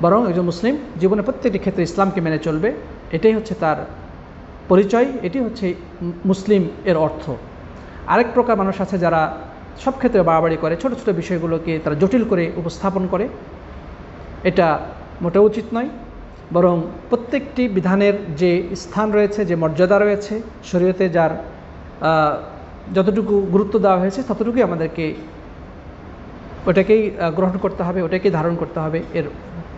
বরং একজন মুসলিম জীবনে প্রত্যেকটি ক্ষেত্রে ইসলামকে মেনে চলবে, এটাই হচ্ছে তার পরিচয়, এটি হচ্ছে মুসলিম এর অর্থ। আরেক প্রকার মানুষ আছে যারা সব ক্ষেত্রে বাড়াবাড়ি করে, ছোট ছোট বিষয়গুলোকে তারা জটিল করে উপস্থাপন করে, এটা মোটেও উচিত নয়। বরং প্রত্যেকটি বিধানের যে স্থান রয়েছে, যে মর্যাদা রয়েছে, শরীয়তে যার যতটুকু গুরুত্ব দেওয়া হয়েছে ততটুকুই আমাদেরকে ওটাকেই গ্রহণ করতে হবে, ওটাকেই ধারণ করতে হবে। এর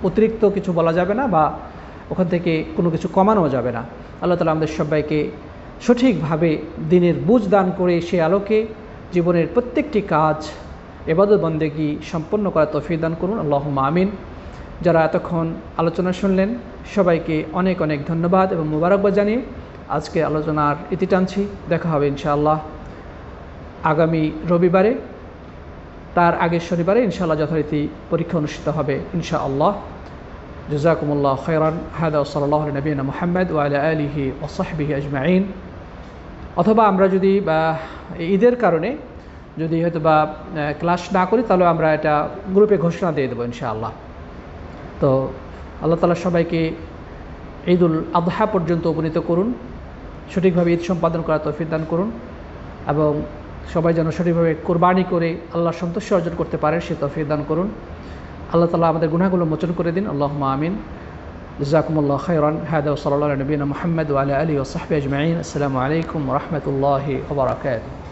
অতিরিক্ত কিছু বলা যাবে না বা ওখান থেকে কোনো কিছু কমানো যাবে না। আল্লাহ তাআলা আমাদের সবাইকে সঠিকভাবে দিনের বুঝ দান করে সে আলোকে জীবনের প্রত্যেকটি কাজ, ইবাদত বন্দেগী সম্পন্ন করার তৌফিক দান করুন, আল্লাহুম্মা আমিন। যারা এতক্ষণ আলোচনা শুনলেন সবাইকে অনেক অনেক ধন্যবাদ এবং মোবারকবাদ জানিয়ে আজকে আলোচনার ইতি টানছি। দেখা হবে ইনশাআল্লাহ আগামী রবিবারে, তার আগের শনিবারে ইনশাআল্লাহ যথারীতি পরীক্ষা অনুষ্ঠিত হবে ইনশাআল্লাহ। জাযাকুমুল্লাহ খায়রান। হাদা সাল্লাল্লাহু আলা নবিয়িনা মুহাম্মদ ওয়া আলা আলিহি ওয়া সাহবিহি আজমাইন। অথবা আমরা যদি ঈদের কারণে যদি হয়তো বা ক্লাস না করি, তাহলে আমরা এটা গ্রুপে ঘোষণা দিয়ে দেবো ইনশাআল্লাহ। তো আল্লাহ তাআলা সবাইকে ঈদুল আযহা পর্যন্ত উপনীত করুন, সঠিকভাবে ঈদ সম্পাদন করার তৌফিক দান করুন, এবং সবাই যেন সঠিকভাবে কোরবানি করে আল্লাহর সন্তুষ্টি অর্জন করতে পারে সে তৌফিক দান করুন। আল্লাহ তাআলা আমাদের গুনাহগুলো মোচন করে দিন, আল্লাহুম্মা আমিন। জাযাকুমুল্লাহু খায়রান। হাদা সাল্লাল্লাহু আলা নবিয়িনা মুহাম্মদ ওয়া আলা আলিহি ওয়া সাহবিহি আজমাইন। আসসালামু আলাইকুম ওয়া রাহমাতুল্লাহি ওয়া বারাকাতুহু।